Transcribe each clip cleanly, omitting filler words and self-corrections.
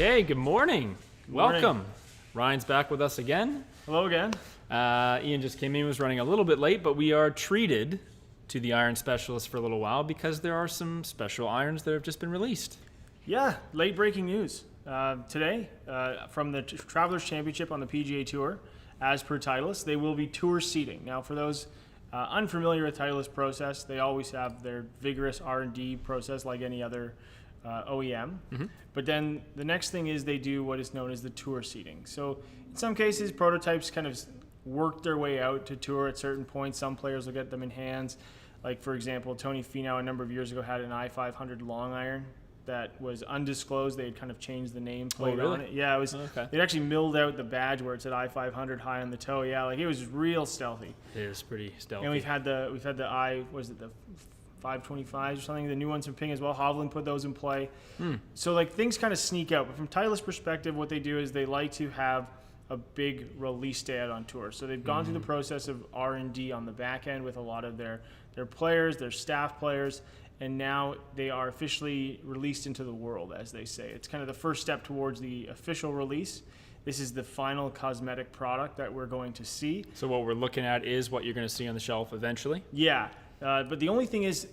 Okay, good morning. Morning. Welcome. Ryan's back with us again. Hello again. Ian just came in, was running a little bit late, but we are treated to the iron specialist for a little while because there are some special irons that have just been released. Yeah, late breaking news. Today, from the Travelers Championship on the PGA Tour, as per Titleist, they will be tour seating. Now, for those unfamiliar with Titleist process, they always have their vigorous R&D process like any other OEM. Mm-hmm. But then the next thing is they do what is known as the tour seating. So in some cases, prototypes kind of work their way out to tour at certain points. Some players will get them in hands. Like, for example, Tony Finau a number of years ago had an i500 long iron that was undisclosed. They had kind of changed the name plate on it. Yeah, it was. Okay. They'd actually milled out the badge where it said i500 high on the toe. Yeah, like it was real stealthy. It is pretty stealthy. And we've had the the 525s or something. The new ones from Ping as well. Hovland put those in play. So like things kind of sneak out. But from Titleist perspective, what they do is they like to have a big release day out on tour. So they've gone through the process of R&D on the back end with a lot of their players, their staff players, and now they are officially released into the world, as they say. It's kind of the first step towards the official release. This is the final cosmetic product that we're going to see. So what we're looking at is what you're going to see on the shelf eventually? Yeah, but the only thing is,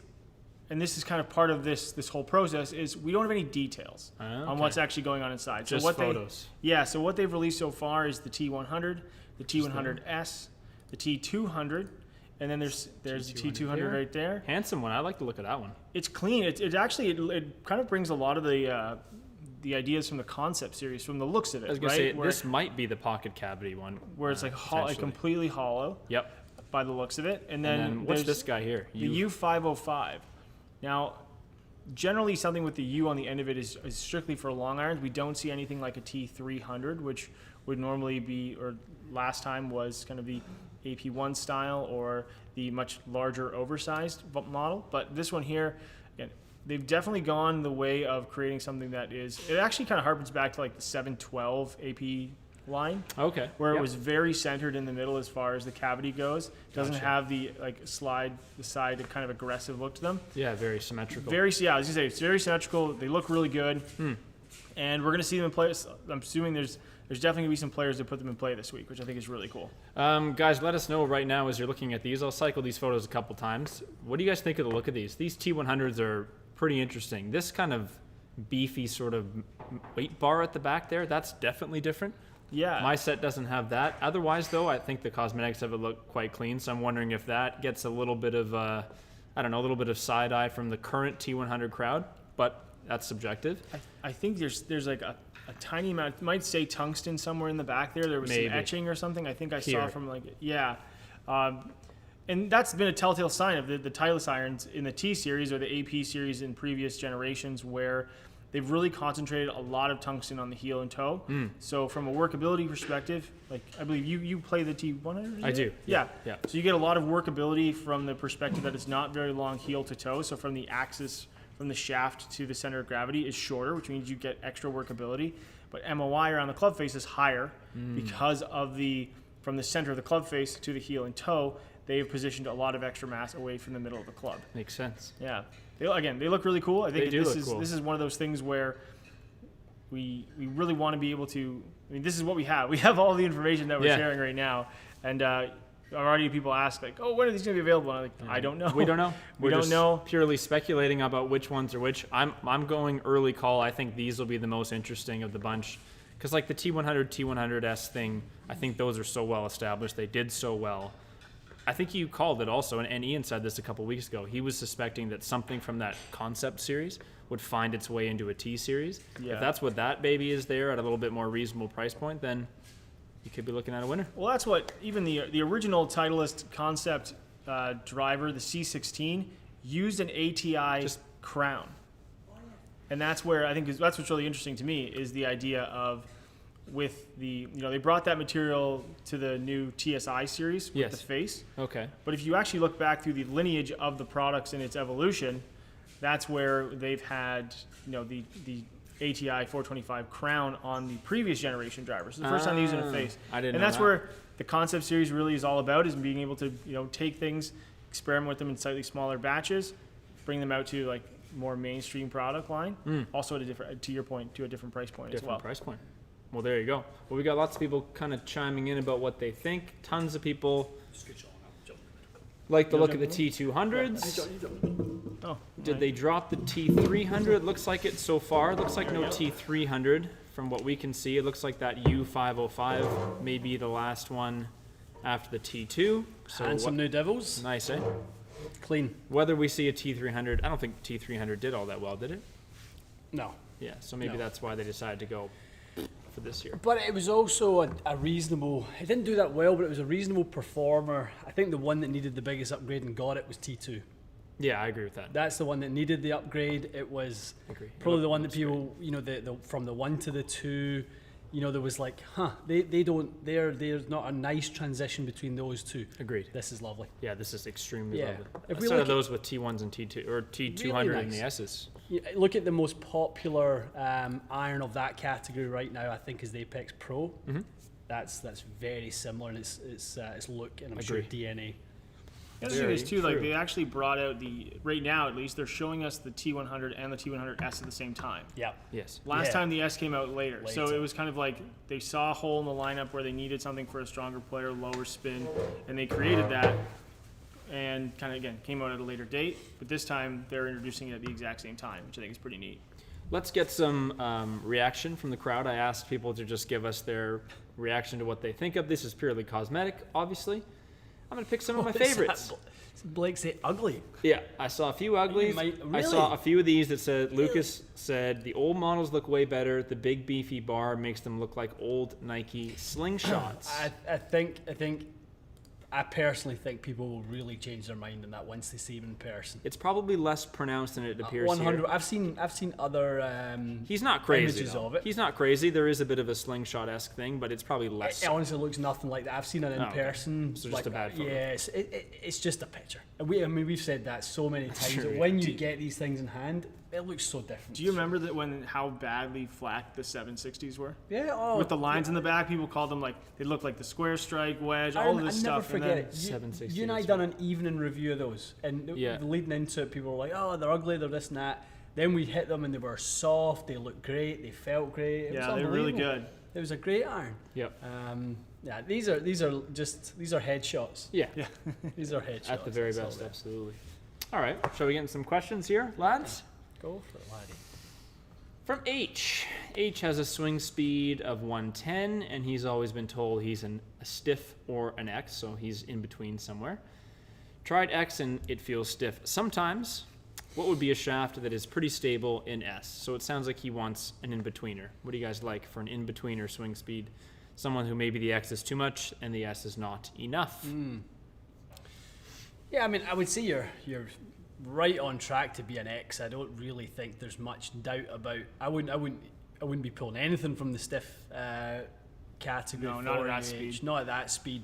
and this is kind of part of this whole process, is we don't have any details on what's actually going on inside. Just so what photos. So what they've released so far is the T100, the T100S, the T200, and then there's the T200 right there. Handsome one. I like the look of that one. It's clean. It kind of brings a lot of the ideas from the concept series, from the looks of it. I was going to say, this might be the pocket cavity one. Where it's like completely hollow. Yep. By the looks of it. And then what's this guy here? The U505. Now, generally something with the U on the end of it is strictly for long irons. We don't see anything like a T300, which would normally be, or last time was kind of the AP1 style or the much larger oversized model. But this one here, again, they've definitely gone the way of creating something that is, it actually kind of harkens back to like the 712 AP line. Okay. Where it was very centered in the middle as far as the cavity goes. Doesn't have the side kind of aggressive look to them. Yeah, very symmetrical. I was gonna say it's very symmetrical. They look really good. And we're gonna see them in play. I'm assuming there's definitely gonna be some players that put them in play this week, which I think is really cool. Guys, let us know right now as you're looking at these. I'll cycle these photos a couple times. What do you guys think of the look of these? These T100s are pretty interesting. This kind of beefy sort of weight bar at the back there, that's definitely different. Yeah. My set doesn't have that. Otherwise, though, I think the cosmetics of it look quite clean. So I'm wondering if that gets a little bit of, a little bit of side eye from the current T100 crowd. But that's subjective. I think there's like a tiny amount. It might say tungsten somewhere in the back there. There was some etching or something. I think I saw from and that's been a telltale sign of the Titleist irons in the T series or the AP series in previous generations, where they've really concentrated a lot of tungsten on the heel and toe. So from a workability perspective, like I believe you play the T100? I do. Yeah. So you get a lot of workability from the perspective that it's not very long heel to toe. So from the axis, from the shaft to the center of gravity is shorter, which means you get extra workability. But MOI around the club face is higher because of from the center of the club face to the heel and toe, they have positioned a lot of extra mass away from the middle of the club. Makes sense. Yeah. They look really cool. I think this is one of those things where we really want to be able to. I mean, this is what we have. We have all the information that we're sharing right now, and already people ask like, "Oh, when are these going to be available?" And I'm like, I don't know. We don't know. We don't know. Purely speculating about which ones are which. I'm going early call. I think these will be the most interesting of the bunch, because like the T100, T100S thing, I think those are so well established. They did so well. I think you called it also, and Ian said this a couple weeks ago. He was suspecting that something from that concept series would find its way into a T series. Yeah. If that's what that baby is there at a little bit more reasonable price point, then you could be looking at a winner. Well, that's what even the original Titleist concept driver, the C16, used an ATI crown, and that's where I think that's what's really interesting to me is the idea of. With they brought that material to the new TSI series with the face. Okay. But if you actually look back through the lineage of the products and its evolution, that's where they've had, the ATI 425 crown on the previous generation drivers. So the first time they used it in a face. I didn't know that's that. where the concept series really is all about, is being able to, take things, experiment with them in slightly smaller batches, bring them out to like more mainstream product line. Also at a different, to your point, to a different price point as well. Different price point. Well, there you go. Well, we got lots of people kind of chiming in about what they think. Tons of people like the look of the T200s. Oh, Did they drop the T300? Looks like it so far. Looks like no T300 from what we can see. It looks like that U505 may be the last one after the T2. So Handsome new devils. Nice, eh? Clean. Whether we see a T300, I don't think T300 did all that well, did it? No. Yeah, so maybe No. that's why they decided to go for this year. But it was also a reasonable, it didn't do that well, but it was a reasonable performer. I think the one that needed the biggest upgrade and got it was T2. Yeah, I agree with that. That's the one that needed the upgrade. It was Agree. probably the one that people, you know, the from the 1 to the 2, you know, there was like, there's not a nice transition between those two. Agreed. This is lovely. Yeah, this is extremely Yeah. lovely. If I we started look at- those with T1s and T2 or T200 Really and the nice. S's. Yeah, look at the most popular iron of that category right now. I think is the Apex Pro. Mm-hmm. That's very similar in its look, and I'm Agree. sure DNA. The other thing is too, Very like true. they actually brought out right now at least, they're showing us the T100 and the T100S at the same time. Yeah. Yes. Last Yeah. time the S came out later. So Later. it was kind of like they saw a hole in the lineup where they needed something for a stronger player, lower spin, and they created that and kind of, again, came out at a later date. But this time they're introducing it at the exact same time, which I think is pretty neat. Let's get some reaction from the crowd. I asked people to just give us their reaction to what they think of. This is purely cosmetic, obviously. I'm going to pick some of my favorites. Blake say ugly. Yeah, I saw a few uglies. I saw Really? a few of these that said, Lucas said, the old models look way better. The big beefy bar makes them look like old Nike slingshots. I personally think people will really change their mind on that once they see him in person. It's probably less pronounced than it appears 100. here. I've seen other. He's not crazy. images though. of it. He's not crazy. There is a bit of a slingshot-esque thing, but it's probably less. It honestly looks nothing like that. I've seen it in Oh, okay. person. So just a bad photo. Yeah, it's just a picture. We've said that so many times. Sure, that yeah. when you get these things in hand, it looks so different. Do you remember how badly flack the 760s were? Yeah. Oh, With the lines in the back, people called them like, they looked like the square strike, wedge, all of this I stuff. never forget it. 760s, You and I done an evening review of those, and Yeah. leading into it, people were like, "Oh, they're ugly, they're this and that." Then we hit them, and they were soft. They looked great. They felt great. It was Yeah, they were really unbelievable. good. It was a great iron. Yep. Yeah, these are headshots. Yeah, These are headshots. at the very that's all best, they are. absolutely. All right, shall we get into some questions here, lads? Go for it, laddie. From H. H has a swing speed of 110, and he's always been told he's a stiff or an X, so he's in between somewhere. Tried X and it feels stiff sometimes. What would be a shaft that is pretty stable in S? So it sounds like he wants an in-betweener. What do you guys like for an in-betweener swing speed? Someone who maybe the X is too much and the S is not enough. Yeah, I mean, I would say you're right on track to be an X. I don't really think there's much doubt about. I wouldn't be pulling anything from the stiff category. No, not at for that UH, speed. Not at that speed.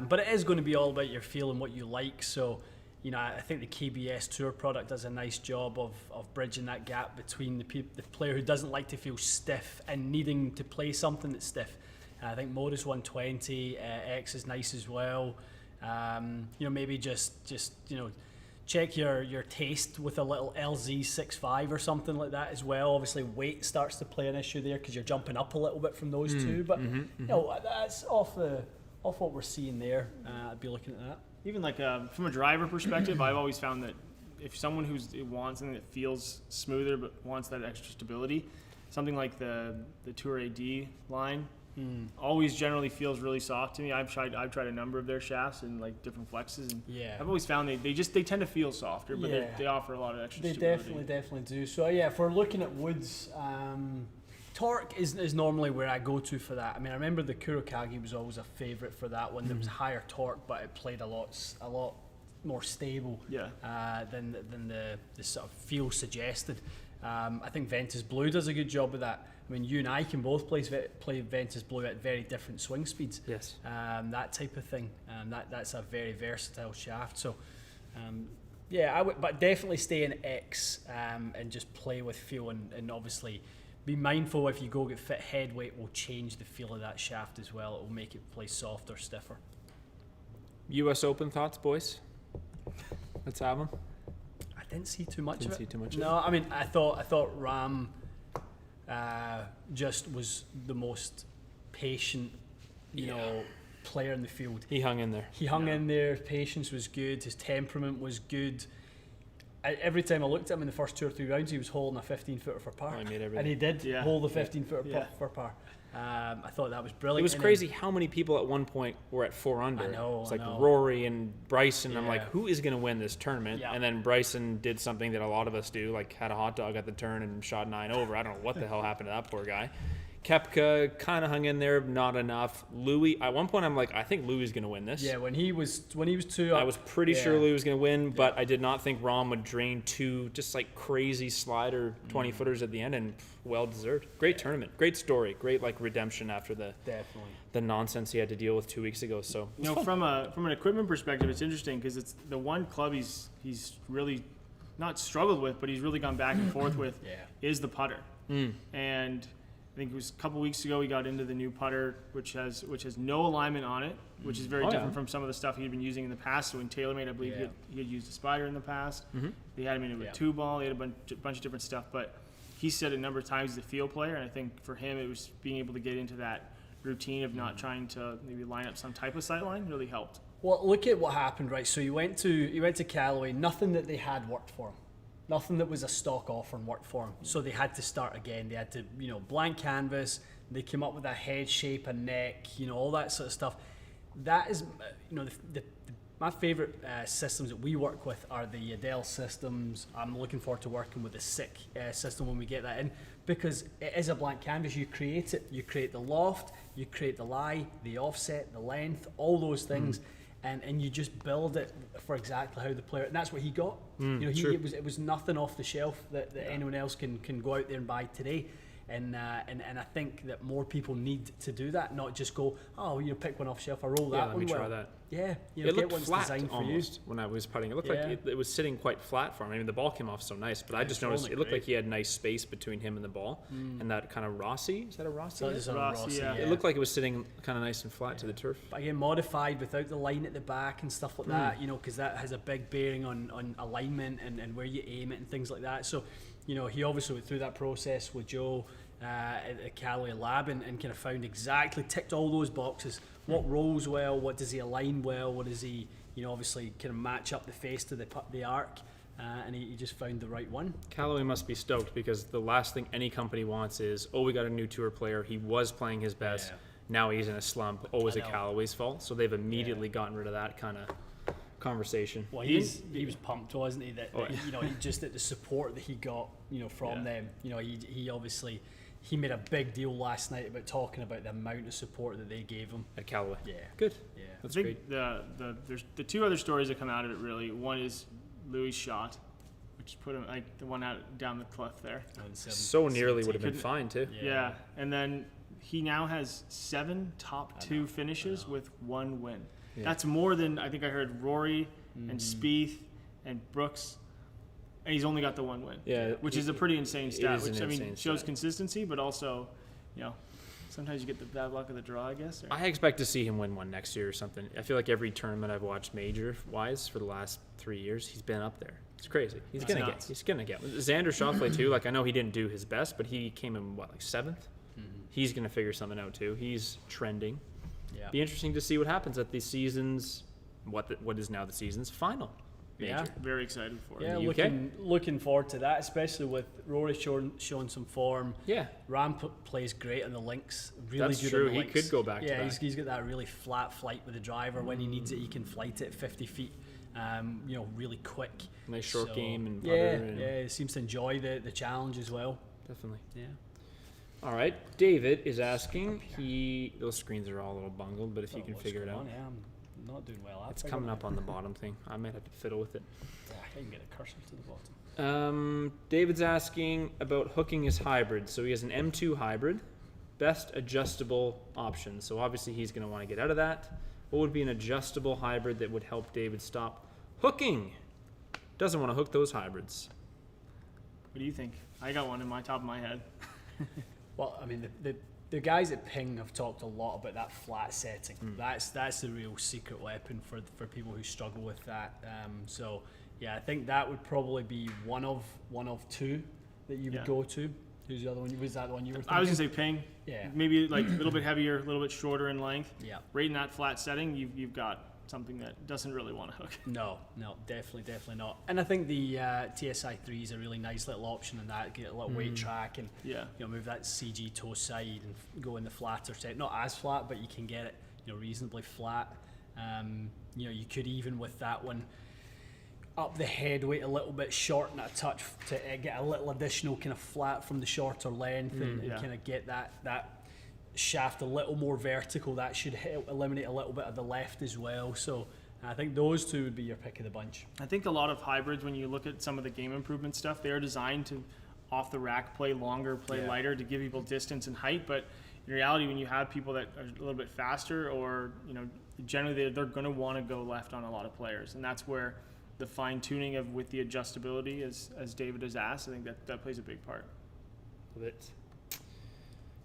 But it is going to be all about your feel and what you like. So, you know, I think the KBS Tour product does a nice job of bridging that gap between the player who doesn't like to feel stiff and needing to play something that's stiff. I think Modus 120 X is nice as well. You know, maybe just you know, check your taste with a little LZ 6.5 or something like that as well. Obviously, weight starts to play an issue there because you're jumping up a little bit from those two. But you know, that's off what we're seeing there. I'd be looking at that. Even like from a driver perspective, I've always found that if someone who wants something that feels smoother but wants that extra stability, something like the Tour AD line always generally feels really soft to me. I've tried a number of their shafts and like different flexes, and Yeah. I've always found they tend to feel softer, but Yeah. they offer a lot of extra They stability. definitely do. So yeah, if we're looking at woods, torque is normally where I go to for that. I mean, I remember the Kurokage was always a favourite for that one. There was higher torque, but it played a lot more stable. Yeah. Than the sort of feel suggested. I think Ventus Blue does a good job of that. I mean, you and I can both play Ventus Blue at very different swing speeds. Yes. That type of thing. That's a very versatile shaft. So, yeah, I would, but definitely stay in X and just play with feel and obviously be mindful if you go get fit. Head weight will change the feel of that shaft as well. It will make it play softer, stiffer. U.S. Open thoughts, boys? Let's have them. I didn't see too much Didn't of see it. too much of No, I mean, I thought Ram just was the most patient, you know, player in the field. He hung in there. He hung in there. His patience was good. His temperament was good. Every time I looked at him in the first 2 or 3 rounds, he was holding a 15-footer for par, Oh, he made everything. and he did Yeah. hold the 15-footer Yeah. for par. I thought that was It brilliant. was And crazy how many people at one point were at 4 under. I know, It's I like know. Rory and Bryson. I'm like, Yeah. who is going to win this tournament? Yeah. And then Bryson did something that a lot of us do, like had a hot dog at the turn and shot 9 over. I don't know what the hell happened to that poor guy. Kepka kind of hung in there, not enough. Louis, at one point, I'm like, I think Louis is going to win this. Yeah, when he was 2 up, I was pretty yeah. sure Louis was going to win, but I did not think Rahm would drain 2 just like crazy slider 20-footers at the end, and well deserved. Great tournament, great story, great like redemption after the Definitely. nonsense he had to deal with 2 weeks ago. So You know, from an equipment perspective, it's interesting because it's the one club he's really not struggled with, but he's really gone back and forth with Yeah. is the putter. And I think it was a couple weeks ago he got into the new putter, which has no alignment on it, which is very Oh, yeah. different from some of the stuff he'd been using in the past. So in TaylorMade, I believe Yeah. he had used a spider in the past. They had him in it with Yeah. 2-ball. He had a bunch of different stuff, but he said a number of times he's a field player, and I think for him it was being able to get into that routine of not trying to maybe line up some type of sight line really helped. Well, look at what happened, right? So you went to Callaway. Nothing that they had worked for him. Nothing that was a stock offer worked for him. So they had to start again. They had to, blank canvas. They came up with a head shape, a neck, all that sort of stuff. That is, my favorite systems that we work with are the Adele systems. I'm looking forward to working with the SICK system when we get that in, because it is a blank canvas. You create it. You create the loft. You create the lie, the offset, the length, all those things. And you just build it for exactly how the player, and that's what he got. True. It was nothing off the shelf that anyone else can go out there and buy today. And I think that more people need to do that, not just go, pick one off shelf, I roll that yeah, one. let me try well. that. Yeah, It get looked one's flat designed for almost when I was putting. It looked Yeah. like it was sitting quite flat for him. I mean, the ball came off so nice, but I just it's noticed rolling it looked great. like he had nice space between him and the ball, and that kind of Rossi. Is that a Rossi? So it's a Rossi, Rossi, yeah. It looked like it was sitting kind of nice and flat to the turf. But again, modified without the line at the back and stuff like that, because that has a big bearing on alignment and where you aim it and things like that. So, he obviously went through that process with Joe at the Callaway Lab and kind of found exactly, ticked all those boxes. What rolls well, what does he align well, what does he, obviously kind of match up the face to the arc, and he just found the right one. Callaway must be stoked because the last thing any company wants is, we got a new tour player. He was playing his best. Yeah. Now he's in a slump. Is I it know. Callaway's fault? So they've immediately gotten rid of that kind of conversation. Well, he was pumped, wasn't he? That, Oh, that, he just at the support that he got, from them. He obviously he made a big deal last night about talking about the amount of support that they gave him. At Callaway. Yeah, Good. yeah. That's I great. think there's the 2 other stories that come out of it really. One is Louis' shot, which put him like the one out down the cliff there. So nearly would have been Couldn't- fine too. Yeah, and then he now has 7 top 2 finishes with 1 win. Yeah. That's more than I think I heard Rory and Spieth and Brooks, and he's only got the 1 win. Yeah, which is a pretty insane stat. is an Which I mean insane shows stat. consistency, but also, sometimes you get the bad luck of the draw, I guess. Or, I expect to see him win one next year or something. I feel like every tournament I've watched major-wise for the last 3 years, he's been up there. It's crazy. He's That's gonna nuts. get. He's gonna get. Xander Schauffele too. Like I know he didn't do his best, but he came in 7th. He's gonna figure something out too. He's trending. Yeah. Be interesting to see what happens at the season's what is now the season's final major. Yeah. very excited for Yeah, it. the UK? looking forward to that, especially with Rory showing some form. Yeah. Ram plays great on the links. Really That's good true. on the He links. could go back to Yeah, back. he's got that really flat flight with the driver. When he needs it, he can flight it 50 feet. Really quick. Nice short So, game and putter. yeah, and yeah. He seems to enjoy the challenge as well. Definitely. Yeah. All right. David is asking. Those screens are all a little bungled, but if you can What's figure it going out. on? Yeah, I'm not doing well. It's coming up on the bottom thing. I might have to fiddle with it. Yeah, I can get a cursor to the bottom. David's asking about hooking his hybrid. So he has an M2 hybrid, best adjustable option. So obviously he's going to want to get out of that. What would be an adjustable hybrid that would help David stop hooking? Doesn't want to hook those hybrids. What do you think? I got one in my top of my head. Well, I mean, the guys at Ping have talked a lot about that flat setting. That's the real secret weapon for people who struggle with that. So, Yeah, I think that would probably be one of two that you would go to. Who's the other one? Was that the one you were thinking? I was gonna say ping. Yeah. Maybe like a little bit heavier, a little bit shorter in length. Yeah. Right in that flat setting, you've got something that doesn't really want to hook. No, definitely not. And I think the TSI 3 is a really nice little option in that. Get a little weight track and move that CG toe side and go in the flatter set. Not as flat, but you can get it reasonably flat. You could even with that one up the head weight a little bit, shorten it a touch to get a little additional kind of flat from the shorter length and kind of get that shaft a little more vertical. That should help eliminate a little bit of the left as well. So I think those two would be your pick of the bunch. I think a lot of hybrids, when you look at some of the game improvement stuff, they are designed to off the rack play longer, play lighter to give people distance and height. But in reality, when you have people that are a little bit faster or generally they're going to want to go left on a lot of players, and that's where the fine tuning of with the adjustability, as David has asked, I think that plays a big part.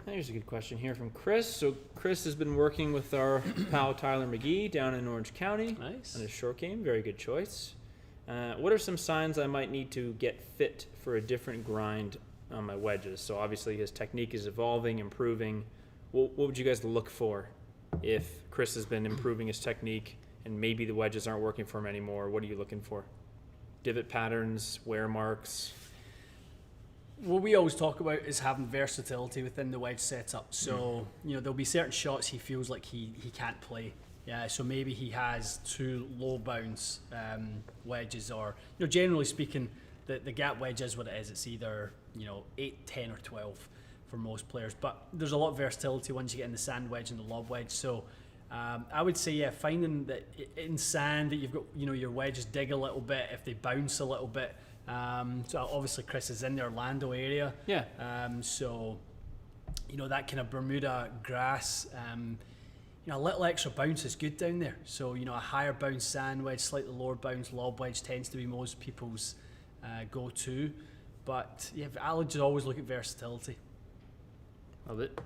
Here's a good question here from Chris. So Chris has been working with our pal Tyler McGee down in Orange County on his short game. Very good choice. What are some signs I might need to get fit for a different grind on my wedges? So obviously his technique is evolving, improving. What would you guys look for if Chris has been improving his technique and maybe the wedges aren't working for him anymore? What are you looking for? Divot patterns, wear marks? What we always talk about is having versatility within the wedge setup. So, there'll be certain shots he feels like he can't play. Yeah, so maybe he has too low bounce wedges, or, generally speaking, the gap wedge is what it is. It's either, 8, 10, or 12 for most players. But there's a lot of versatility once you get in the sand wedge and the lob wedge. So I would say, finding that in sand that you've got, your wedges dig a little bit, if they bounce a little bit. So obviously Chris is in the Orlando area. Yeah. So, that kind of Bermuda grass, a little extra bounce is good down there. So, a higher bounce sand wedge, slightly lower bounce lob wedge tends to be most people's go-to. But I'll just always look at versatility. Love it.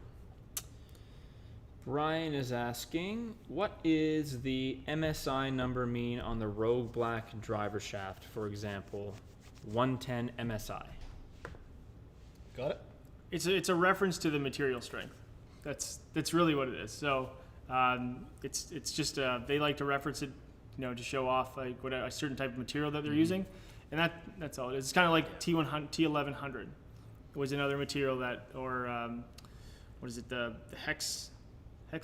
Brian is asking, what is the MSI number mean on the Rogue Black driver shaft, for example, 110 MSI? Got it? It's a reference to the material strength. That's really what it is. So it's just they like to reference it, to show off like what a certain type of material that they're using, and that's all it is. It's kind of like T1100 was another material that, or what is it, the hex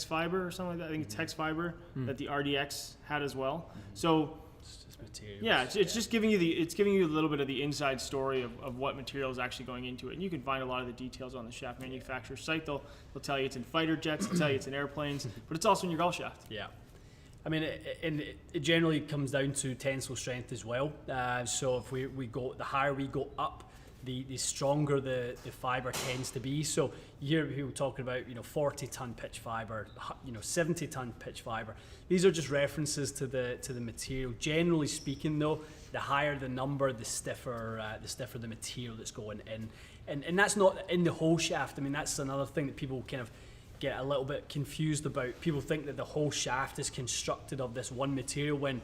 fiber or something like that. I think it's hex fiber that the RDX had as well. So it's just materials. Yeah, it's just giving you a little bit of the inside story of what material is actually going into it. And you can find a lot of the details on the shaft manufacturer's site. They'll tell you it's in fighter jets, they'll tell you it's in airplanes, but it's also in your golf shaft. Yeah. I mean, it generally comes down to tensile strength as well. So if we go, the higher we go up, the stronger the fiber tends to be. So you hear people talking about 40-ton pitch fiber, 70-ton pitch fiber. These are just references to the material. Generally speaking, though, the higher the number, the stiffer the material that's going in, and that's not in the whole shaft. I mean, that's another thing that people kind of get a little bit confused about. People think that the whole shaft is constructed of this one material, when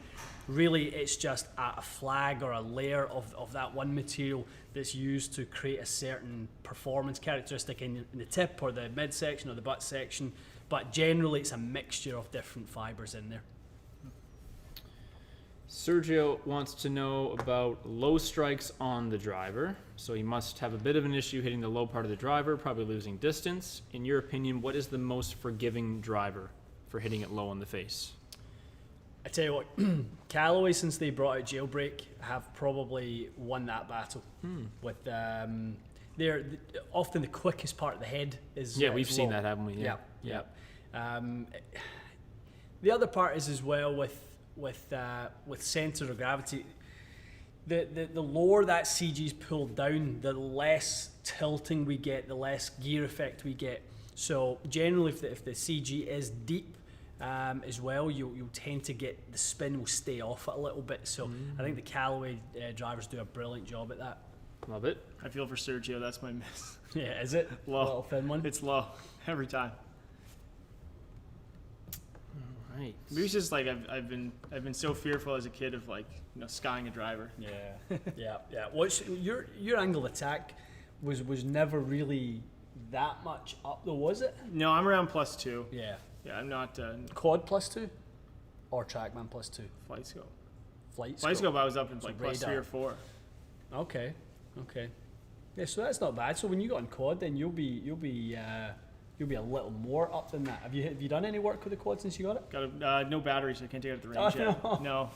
really it's just a flag or a layer of that one material that's used to create a certain performance characteristic in the tip or the midsection or the butt section. But generally it's a mixture of different fibers in there. Sergio wants to know about low strikes on the driver. So he must have a bit of an issue hitting the low part of the driver, probably losing distance. In your opinion, what is the most forgiving driver for hitting it low on the face? I tell you what, Callaway, since they brought out Jailbreak, have probably won that battle. With they're often the quickest part of the head is we've seen that, haven't we? Yeah. The other part is as well with center of gravity. The lower that CG is pulled down, the less tilting we get, the less gear effect we get. So generally, if the CG is deep as well, you'll tend to get the spin will stay off it a little bit. So I think the Callaway drivers do a brilliant job at that. Love it. I feel for Sergio. That's my miss. Yeah, is it? Low. A little thin one? It's low every time. All right. Maybe it's just like I've been so fearful as a kid of like skying a driver. Yeah. What's your angle of attack was never really that much up though, was it? No, I'm around +2. Yeah. Yeah, I'm not Quad +2, or TrackMan +2. flight scope. Flight scope I was up in like +3 radar. or 4. Okay. Yeah, so that's not bad. So when you got on quad, then you'll be a little more up than that. Have you done any work with the quad since you got it? Got a no battery, so I can't take it at the range Oh, yet. no. No.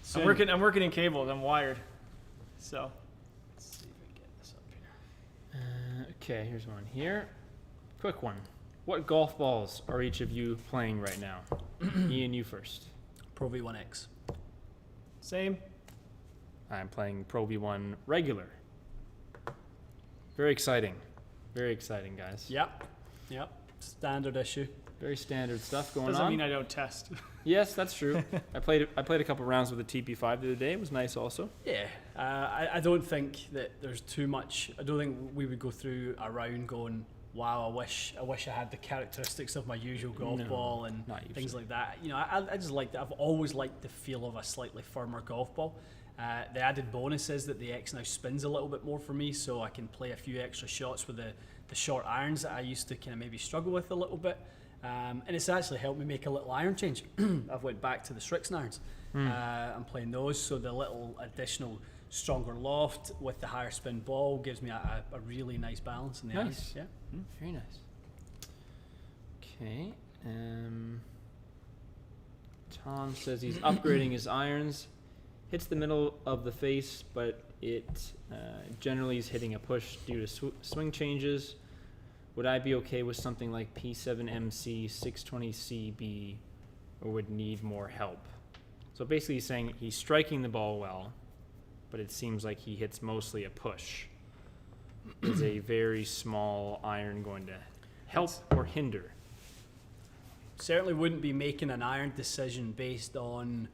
Soon. I'm working in cables. I'm wired. So. Let's see if we can get this up here. Okay, here's one here. Quick one. What golf balls are each of you playing right now? Ian, you first. Pro V1X. Same. I'm playing Pro V1 regular. Very exciting. Very exciting, guys. Yep. Standard issue. Very standard stuff going Doesn't on. mean I don't test. Yes, that's true. I played a couple rounds with the TP5 the other day. It was nice also. Yeah. I don't think that there's too much. I don't think we would go through a round going, wow, I wish I had the characteristics of my usual golf ball and things like that. I just like that. I've always liked the feel of a slightly firmer golf ball. The added bonus is that the X now spins a little bit more for me, so I can play a few extra shots with the short irons that I used to kind of maybe struggle with a little bit. And it's actually helped me make a little iron change. I've went back to the Strixon irons. I'm playing those, so the little additional stronger loft with the higher spin ball gives me a really nice balance in the irons. Yeah. Very nice. Okay. Tom says he's upgrading his irons. Hits the middle of the face, but it generally is hitting a push due to swing changes. Would I be okay with something like P7MC 620CB, or would need more help? So basically he's saying he's striking the ball well, but it seems like he hits mostly a push. Is a very small iron going to help or hinder? Certainly wouldn't be making an iron decision based on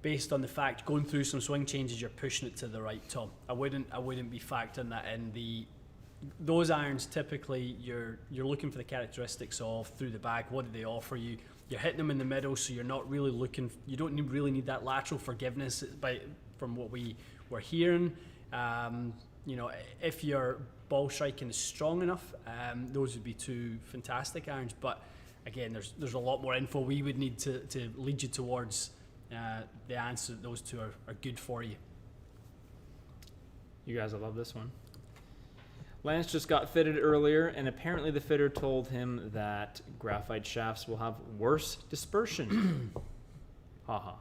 the fact going through some swing changes you're pushing it to the right, Tom. I wouldn't be factoring that in. Those irons typically you're looking for the characteristics of through the bag. What do they offer you? You're hitting them in the middle, so you're not really looking. You don't really need that lateral forgiveness from what we were hearing. If your ball striking is strong enough, those would be two fantastic irons. But again, there's a lot more info we would need to lead you towards the answer that those two are good for you. You guys will love this one. Lance just got fitted earlier, and apparently the fitter told him that graphite shafts will have worse dispersion. Haha.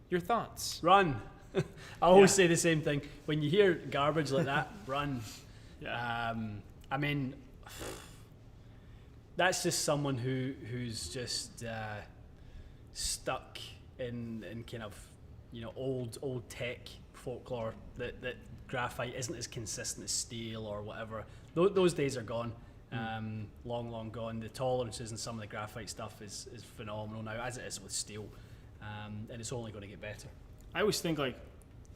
Your thoughts? Run. I always say the same thing. When you hear garbage like that, run. Yeah. I mean, that's just someone who's just stuck in kind of old tech folklore that graphite isn't as consistent as steel or whatever. Those days are gone. Long gone. The tolerances in some of the graphite stuff is phenomenal now, as it is with steel, and it's only going to get better. I always think, like,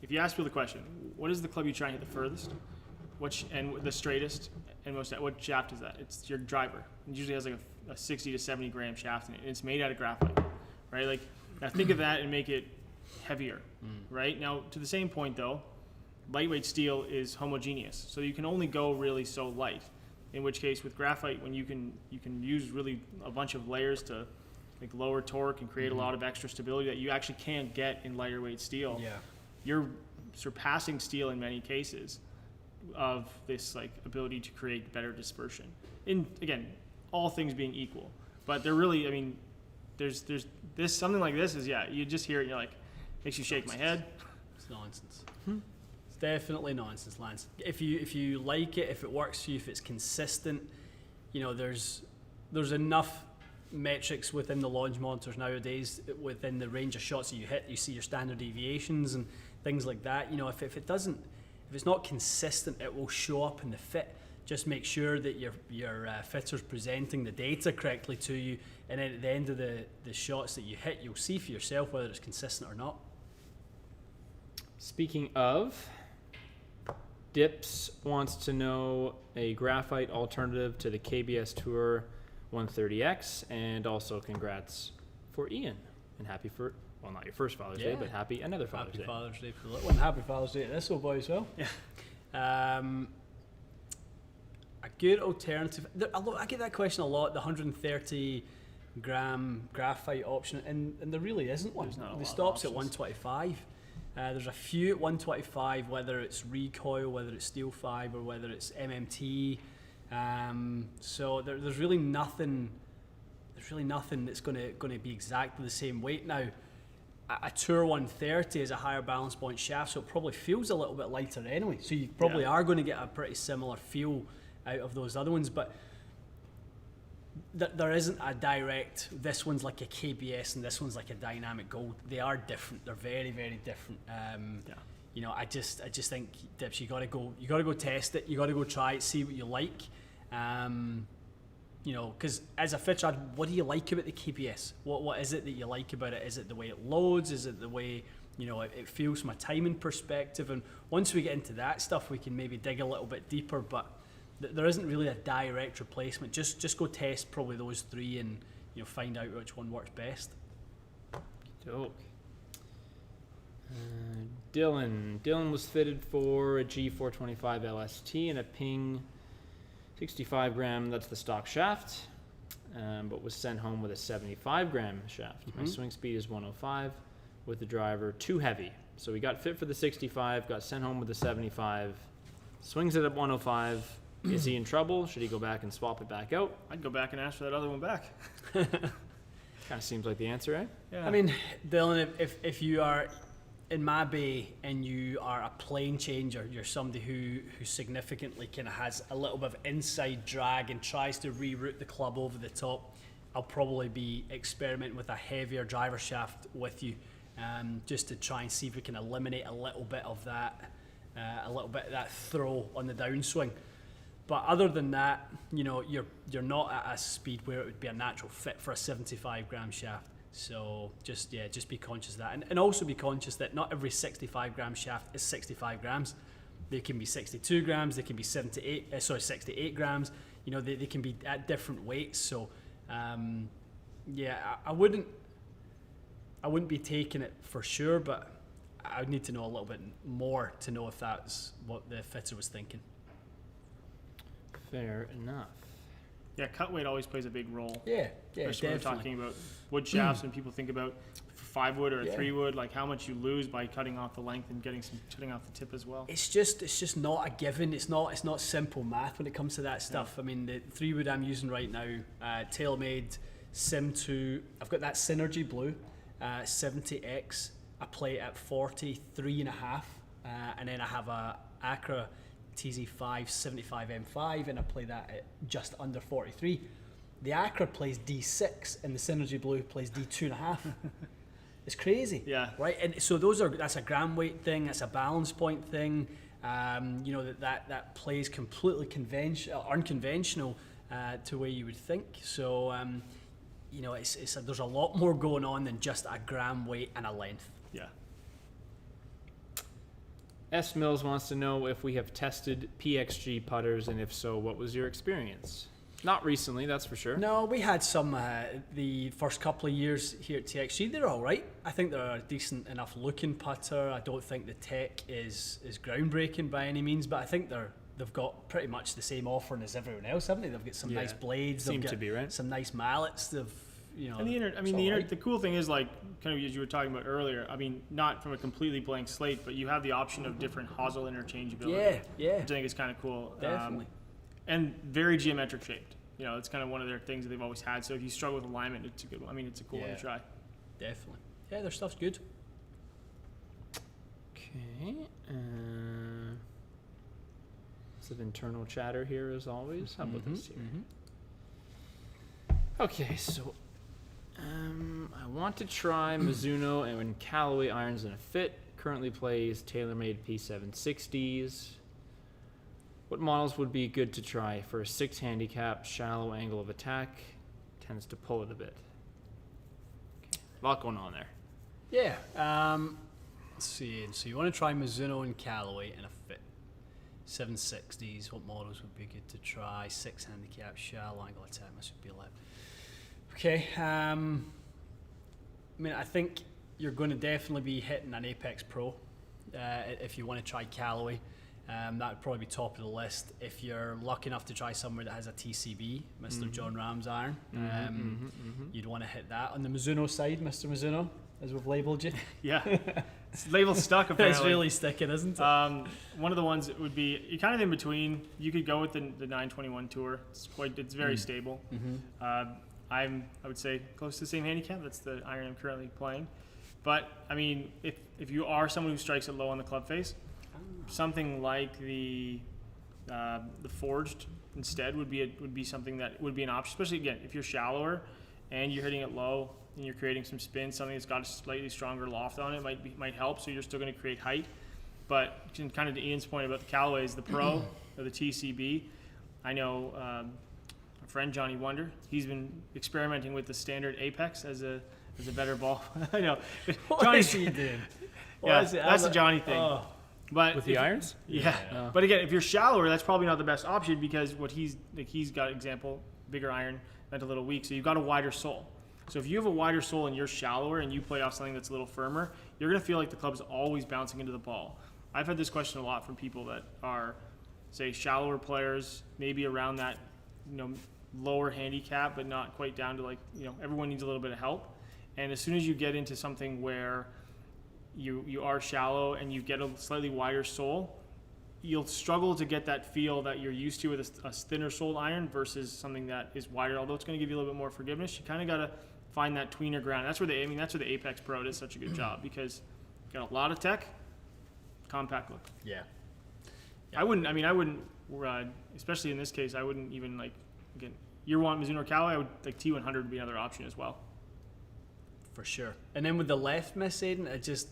if you ask people the question, what is the club you try and hit the furthest, and the straightest, and most, what shaft is that? It's your driver. It usually has like a 60 to 70 gram shaft in it, and it's made out of graphite, right? Like, now think of that and make it heavier, right? Now, to the same point though, lightweight steel is homogeneous, so you can only go really so light. In which case, with graphite, when you can use really a bunch of layers to like lower torque and create a lot of extra stability that you actually can't get in lighter weight steel. Yeah. You're surpassing steel in many cases of this like ability to create better dispersion. In again, all things being equal, but they're really, I mean, there's this something like this is you just hear it and you're like, makes you shake my head. It's nonsense. It's definitely nonsense, Lance. If you like it, if it works for you, if it's consistent, there's enough metrics within the launch monitors nowadays within the range of shots that you hit. You see your standard deviations and things like that. If it's not consistent, it will show up in the fit. Just make sure that your fitter's presenting the data correctly to you, and then at the end of the shots that you hit, you'll see for yourself whether it's consistent or not. Speaking of, Dips wants to know a graphite alternative to the KBS Tour 130X, and also congrats for Ian. And well, not your first Father's Day, but happy another Father's Happy Day. Father's Day for the little one. Happy Father's Day to this old boy as well. Yeah. A good alternative. I get that question a lot. The 130 gram graphite option, and there really isn't one. It stops at 125. There's a few at 125, whether it's recoil, whether it's steel fiber, whether it's MMT. So there's really nothing. There's really nothing that's going to be exactly the same weight. Now, a Tour 130 is a higher balance point shaft, so it probably feels a little bit lighter anyway. So you probably are going to get a pretty similar feel out of those other ones, but there isn't a direct, this one's like a KBS and this one's like a dynamic gold. They are different. They're very, very different. You know, I just think, Dips, you gotta go test it. You gotta go try it, see what you like. You know, because as a fitter, what do you like about the KBS? What is it that you like about it? Is it the way it loads? Is it the way, you know, it feels from a timing perspective? And once we get into that stuff, we can maybe dig a little bit deeper, but there isn't really a direct replacement. Just go test probably those three and, you know, find out which one works best. Dope. Dylan was fitted for a G425 LST and a Ping 65 gram, that's the stock shaft, but was sent home with a 75 gram shaft. My swing speed is 105 with the driver too heavy. So we got fit for the 65, got sent home with the 75, swings it at 105. Is he in trouble? Should he go back and swap it back out? I'd go back and ask for that other one back. Kind of seems like the answer, eh? Yeah. I mean, Dylan, if you are in my bay and you are a plane changer, you're somebody who significantly kind of has a little bit of inside drag and tries to reroute the club over the top, I'll probably be experimenting with a heavier driver shaft with you, just to try and see if we can eliminate a little bit of that throw on the downswing. But other than that, you know, you're not at a speed where it would be a natural fit for a 75 gram shaft. So just be conscious of that, and also be conscious that not every 65 gram shaft is 65 grams. They can be 62 grams, they can be 68 grams. You know, they can be at different weights. So I wouldn't be taking it for sure, but I would need to know a little bit more to know if that's what the fitter was thinking. Fair enough. Yeah, cut weight always plays a big role. Yeah, Especially when we're talking about wood shafts and people think about 5 wood or a 3 wood, like how much you lose by cutting off the length and cutting off the tip as well. It's just not a given. It's not simple math when it comes to that stuff. I mean, the 3 wood I'm using right now, TaylorMade Sim 2. I've got that Synergy Blue 70X. I play at 43.5, and then I have a Acra TZ5 75 M5, and I play that at just under 43. The Acra plays D6 and the Synergy Blue plays D2.5. It's crazy. Yeah. Right. And so that's a gram weight thing. That's a balance point thing. You know, that plays completely unconventional to where you would think. So you know, there's a lot more going on than just a gram weight and a length. Yeah. S. Mills wants to know if we have tested PXG putters, and if so, what was your experience? Not recently, that's for sure. No, we had some the first couple of years here at TXG. They're all right. I think they're a decent enough looking putter. I don't think the tech is groundbreaking by any means, but I think they've got pretty much the same offering as everyone else, haven't they? They've got some nice blades. Seem to be, right? Some nice mallets. They've, you know. And the cool thing is, like, kind of as you were talking about earlier, I mean, not from a completely blank slate, but you have the option of different hosel interchangeability. Yeah. Which I think is kind of cool. Definitely. And very geometric shaped. You know, it's kind of one of their things that they've always had. So if you struggle with alignment, it's a good one. I mean, it's a cool one to try. Definitely. Yeah, their stuff's good. Okay. Some internal chatter here as always. How about this here? Okay, so I want to try Mizuno and Callaway irons in a fit. Currently plays TaylorMade P760s. What models would be good to try for a 6 handicap, shallow angle of attack? Tends to pull it a bit. Okay. A lot going on there. Yeah. Let's see. So you want to try Mizuno and Callaway in a fit. 760s. What models would be good to try? 6 handicap, shallow angle attack. This would be 11. Okay. I mean, I think you're going to definitely be hitting an Apex Pro if you want to try Callaway. That would probably be top of the list. If you're lucky enough to try somewhere that has a TCB, Mr. John Ram's iron, you'd want to hit that. On the Mizuno side, Mr. Mizuno, as we've labelled you. Yeah, it's labeled stuck apparently. It's really sticking, isn't it? One of the ones that would be, you're kind of in between. You could go with the 921 Tour. It's very stable. I would say close to the same handicap. That's the iron I'm currently playing. But I mean, if you are someone who strikes it low on the club face, something like the forged instead would be something that would be an option. Especially again, if you're shallower and you're hitting it low and you're creating some spin, something that's got a slightly stronger loft on it might help. So you're still going to create height. But kind of to Ian's point about the Callaways, the Pro or the TCB, I know a friend Johnny Wonder. He's been experimenting with the standard Apex as a better ball. I know. What is he doing? That's the Johnny thing. Oh. But With the irons? Yeah. But again, if you're shallower, that's probably not the best option because what he's got, example, bigger iron, bent a little weak, so you've got a wider sole. So if you have a wider sole and you're shallower and you play off something that's a little firmer, you're going to feel like the club's always bouncing into the ball. I've had this question a lot from people that are, say, shallower players, maybe around that, lower handicap, but not quite down to everyone needs a little bit of help. And as soon as you get into something where you are shallow and you get a slightly wider sole, you'll struggle to get that feel that you're used to with a thinner soled iron versus something that is wider. Although it's going to give you a little bit more forgiveness, you kind of got to find that tweener ground. That's where the Apex Pro does such a good job because you got a lot of tech, compact look. Yeah. I wouldn't, especially in this case, I wouldn't even again, year one Mizuno or Callaway, I would T100 would be another option as well. For sure. And then with the left miss, Aidan, it just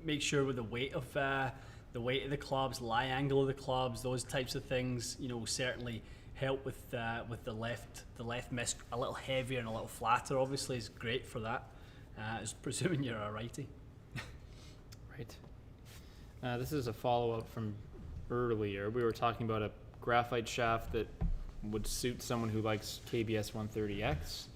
make sure with the weight of the clubs, lie angle of the clubs, those types of things, will certainly help with the left miss a little heavier and a little flatter. Obviously, is great for that. Presuming you're a righty. Right. This is a follow up from earlier. We were talking about a graphite shaft that would suit someone who likes KBS 130X.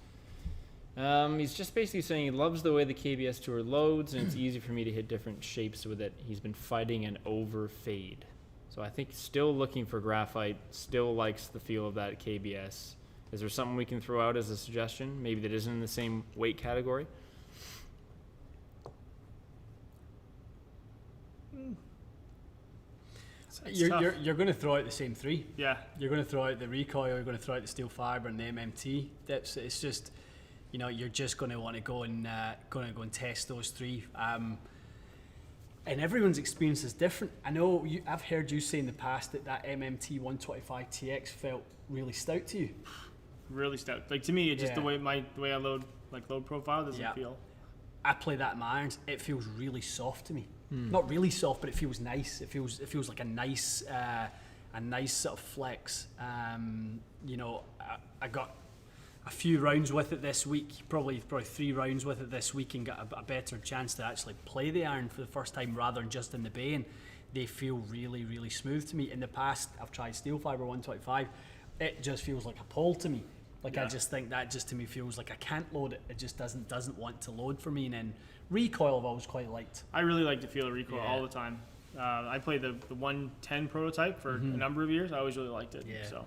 He's just basically saying he loves the way the KBS Tour loads, and it's easy for me to hit different shapes with it. He's been fighting an over fade. So I think still looking for graphite, still likes the feel of that KBS. Is there something we can throw out as a suggestion? Maybe that isn't in the same weight category? You're going to throw out the same three. Yeah. You're going to throw out the recoil, you're going to throw out the steel fiber and the MMT. It's just, you're just going to want to go and test those three. And everyone's experience is different. I know I've heard you say in the past that MMT 125 TX felt really stout to you. Really stout. To me, it's just the way I load profile doesn't feel. I play that in my irons. It feels really soft to me. Not really soft, but it feels nice. It feels like a nice sort of flex. I got a few rounds with it this week, probably 3 rounds with it this week, and got a better chance to actually play the iron for the first time rather than just in the bay. And they feel really, really smooth to me. In the past, I've tried steel fiber 125. It just feels like a pole to me. I just think that just to me feels like I can't load it. It just doesn't want to load for me. And then recoil I've always quite liked. I really like to feel the recoil all the time. I played the 110 prototype for a number of years. I always really liked it. Yeah, so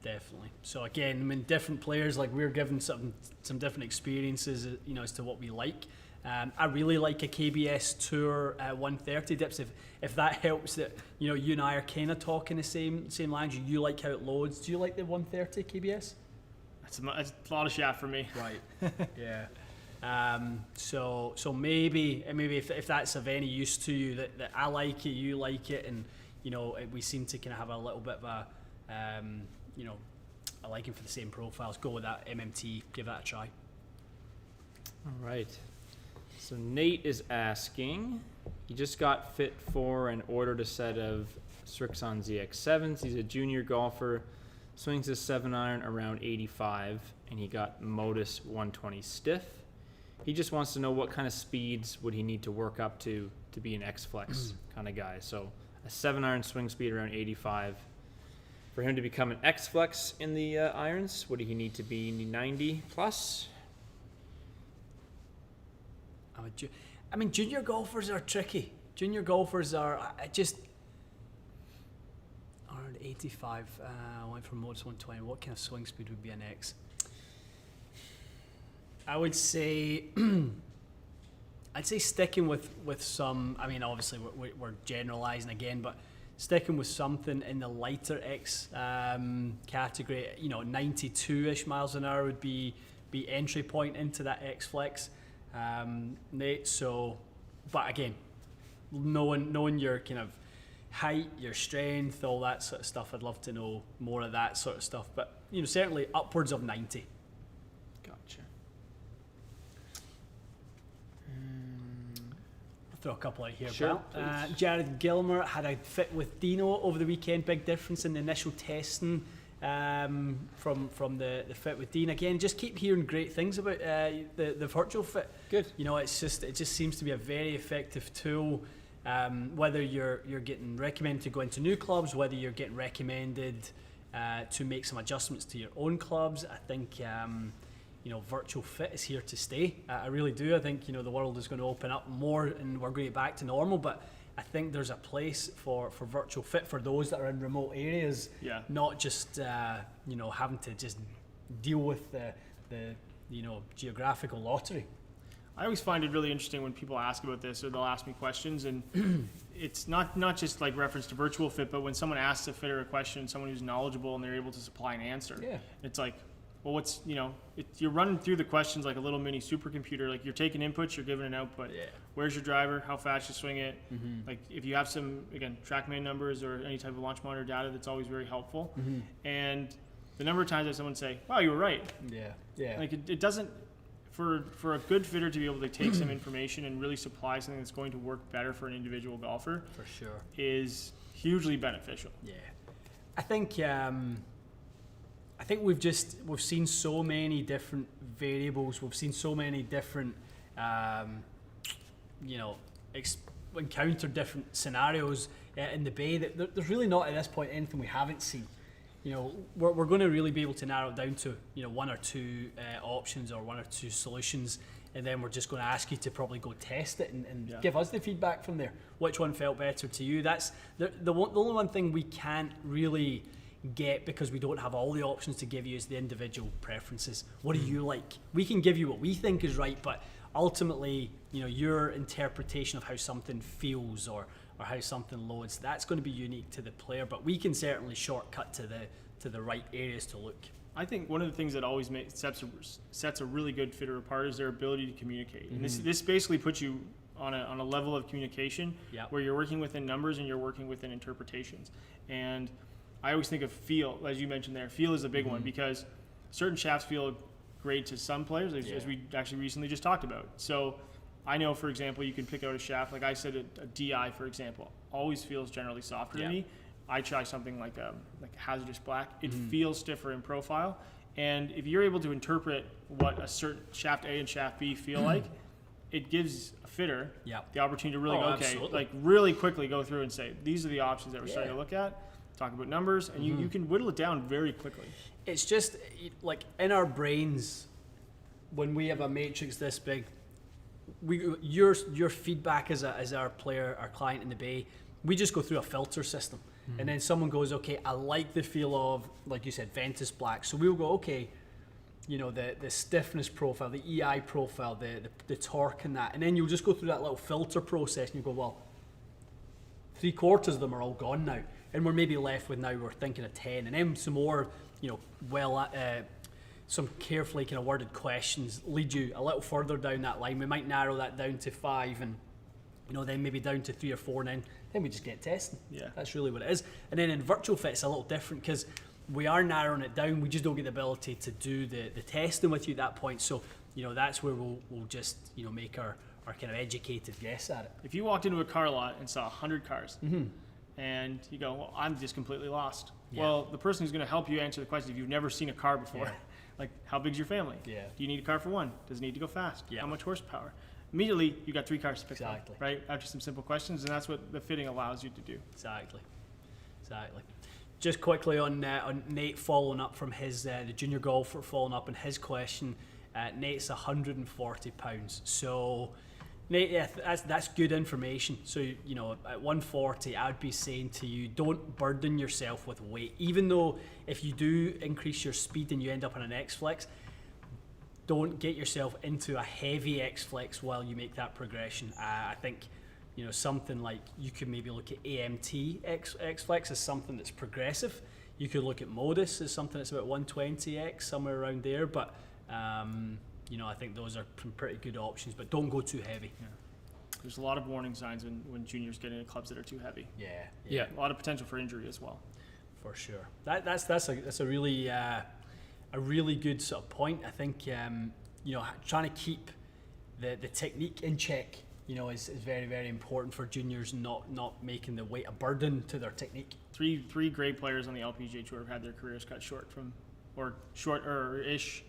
definitely. So again, different players, we're given some different experiences, as to what we like. I really like a KBS Tour 130 dips. If that helps, that you and I are kind of talking the same lines. You like how it loads. Do you like the 130 KBS? It's a lot of shaft for me. Right. Yeah. So maybe if that's of any use to you, that I like it, you like it, and we seem to kind of have a little bit of a a liking for the same profiles. Go with that MMT. Give that a try. All right. So Nate is asking. He just got fit for and ordered a set of Strixon ZX7s. He's a junior golfer. Swings his 7-iron around 85, and he got Modus 120 stiff. He just wants to know what kind of speeds would he need to work up to be an X-Flex kind of guy. So a 7-iron swing speed around 85. For him to become an X-Flex in the irons, would he need to be 90 plus? Junior golfers are tricky. Junior golfers are just 185. I went from modus 120. What kind of swing speed would be an X? I would say, I'd say sticking with some. I mean, obviously we're generalising again, but sticking with something in the lighter X category. 92-ish miles an hour would be entry point into that X Flex, Nate. So, but again, knowing your kind of height, your strength, all that sort of stuff, I'd love to know more of that sort of stuff. But certainly upwards of 90. Gotcha. I'll throw a couple out here, Sure, pal. Jared Gilmer had a fit with Dino over the weekend. Big difference in the initial testing from the fit with Dean. Again, just keep hearing great things about the virtual fit. Good. It just seems to be a very effective tool. Whether you're getting recommended to go into new clubs, whether you're getting recommended to make some adjustments to your own clubs, I think virtual fit is here to stay. I really do. I think the world is going to open up more and we're going to get back to normal. But I think there's a place for virtual fit for those that are in remote areas. Yeah. Not just having to just deal with the geographical lottery. I always find it really interesting when people ask about this or they'll ask me questions, and it's not just like reference to virtual fit, but when someone asks a fitter a question, someone who's knowledgeable and they're able to supply an answer. Yeah. It's like, well, you're running through the questions like a little mini supercomputer. Like you're taking inputs, you're giving an output. Yeah. Where's your driver? How fast you swing it? Mm-hmm. Like if you have some, again, TrackMan numbers or any type of launch monitor data, that's always very helpful. Mm-hmm. And the number of times that someone say, wow, you were right. Yeah. Yeah. Like it doesn't, for a good fitter to be able to take some information and really supply something that's going to work better for an individual golfer For sure. is hugely beneficial. Yeah. I think we've seen so many different variables. We've seen so many different, encounter different scenarios in the bay that there's really not at this point anything we haven't seen. We're going to really be able to narrow it down to one or two options or one or two solutions, and then we're just going to ask you to probably go test it and give us the feedback from there. Which one felt better to you? That's the only one thing we can't really get, because we don't have all the options to give you, is the individual preferences. What do you like? We can give you what we think is right, but ultimately, your interpretation of how something feels or how something loads, that's going to be unique to the player, but we can certainly shortcut to the right areas to look. I think one of the things that always sets a really good fitter apart is their ability to communicate. Mm-hmm. And this basically puts you on a level of communication where you're working within numbers and you're working within interpretations. And I always think of feel, as you mentioned there. Feel is a big one, because certain shafts feel great to some players, as we actually recently just talked about. So I know, for example, you can pick out a shaft, like I said, a DI, for example, always feels generally softer to me. I try something like a hazardous black. It feels stiffer in profile. And if you're able to interpret what a certain shaft A and shaft B feel like, it gives a fitter the opportunity to really really quickly go through and say, these are the options that we're starting to look at, talk about numbers, and you can whittle it down very quickly. It's just like in our brains, when we have a matrix this big, your feedback as our player, our client in the bay, we just go through a filter system. And then someone goes, okay, I like the feel of, like you said, Ventus Black. So we'll go, okay, the stiffness profile, the EI profile, the torque and that. And then you'll just go through that little filter process and you go, well, 3/4 of them are all gone now. And we're maybe left with, now we're thinking of 10. And then some more, some carefully kind of worded questions lead you a little further down that line. We might narrow that down to 5 and, then maybe down to 3 or 4, and then we just get testing. Yeah. That's really what it is. And then in virtual fit, it's a little different, because we are narrowing it down. We just don't get the ability to do the testing with you at that point. So, that's where we'll just, make our kind of educated guess at it. If you walked into a car lot and saw 100 cars, and you go, well, I'm just completely lost. Yeah. Well, the person who's going to help you answer the question, if you've never seen a car before, like, how big's your family? Yeah. Do you need a car for one? Does it need to go fast? Yeah. How much horsepower? Immediately, you got 3 cars to pick from, right? After some simple questions, and that's what the fitting allows you to do. Exactly. Just quickly on Nate following up from his, the junior golfer following up on his question. Nate's 140 pounds. So Nate, yeah, that's good information. So, you know, at 140, I'd be saying to you, don't burden yourself with weight. Even though if you do increase your speed and you end up on an X-Flex, don't get yourself into a heavy X-Flex while you make that progression. I think, you know, something like you could maybe look at AMT X-Flex as something that's progressive. You could look at Modus as something that's about 120X, somewhere around there. But, you know, I think those are some pretty good options, but don't go too heavy. Yeah. There's a lot of warning signs when juniors get into clubs that are too heavy. Yeah. A lot of potential for injury as well. For sure. That's a really good sort of point. I think you know, trying to keep the technique in check, you know, is very, very important for juniors, not making the weight a burden to their technique. Three great players on the LPGA Tour have had their careers cut short ish.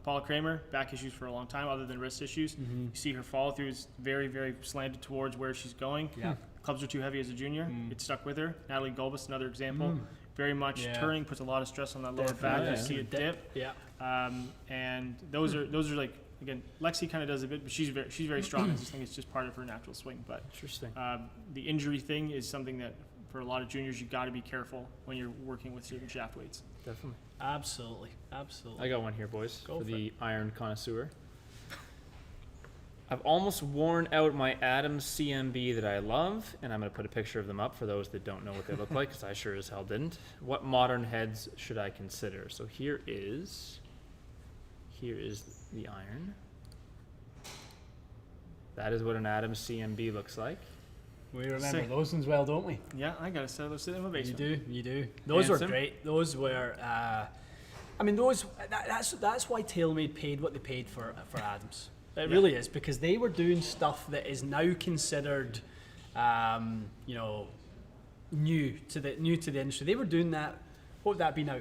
Paula Kramer, back issues for a long time, other than wrist issues. You see her follow through is very, very slanted towards where she's going. Yeah. Clubs are too heavy as a junior. It stuck with her. Natalie Gulbis, another example. Very much turning, puts a lot of stress on that lower back. You see a dip. Yeah. And those are like, again, Lexi kind of does a bit, but she's very strong. I just think it's just part of her natural swing. But Interesting. the injury thing is something that for a lot of juniors you got to be careful when you're working with certain shaft weights. Definitely. Absolutely. I got one here, boys, Go for for the iron connoisseur. I've almost worn out my Adams CMB that I love, and I'm going to put a picture of them up for those that don't know what they look like, because I sure as hell didn't. What modern heads should I consider? So here is the iron. That is what an Adams CMB looks like. We remember Sick. those ones well, don't we? Yeah, I got to set those in my basement. You do. Those Handsome. were great. Those were, I mean, that's why TaylorMade paid what they paid for Adams. It really is, because they were doing stuff that is now considered, you know, new to the industry. They were doing that. What would that be now?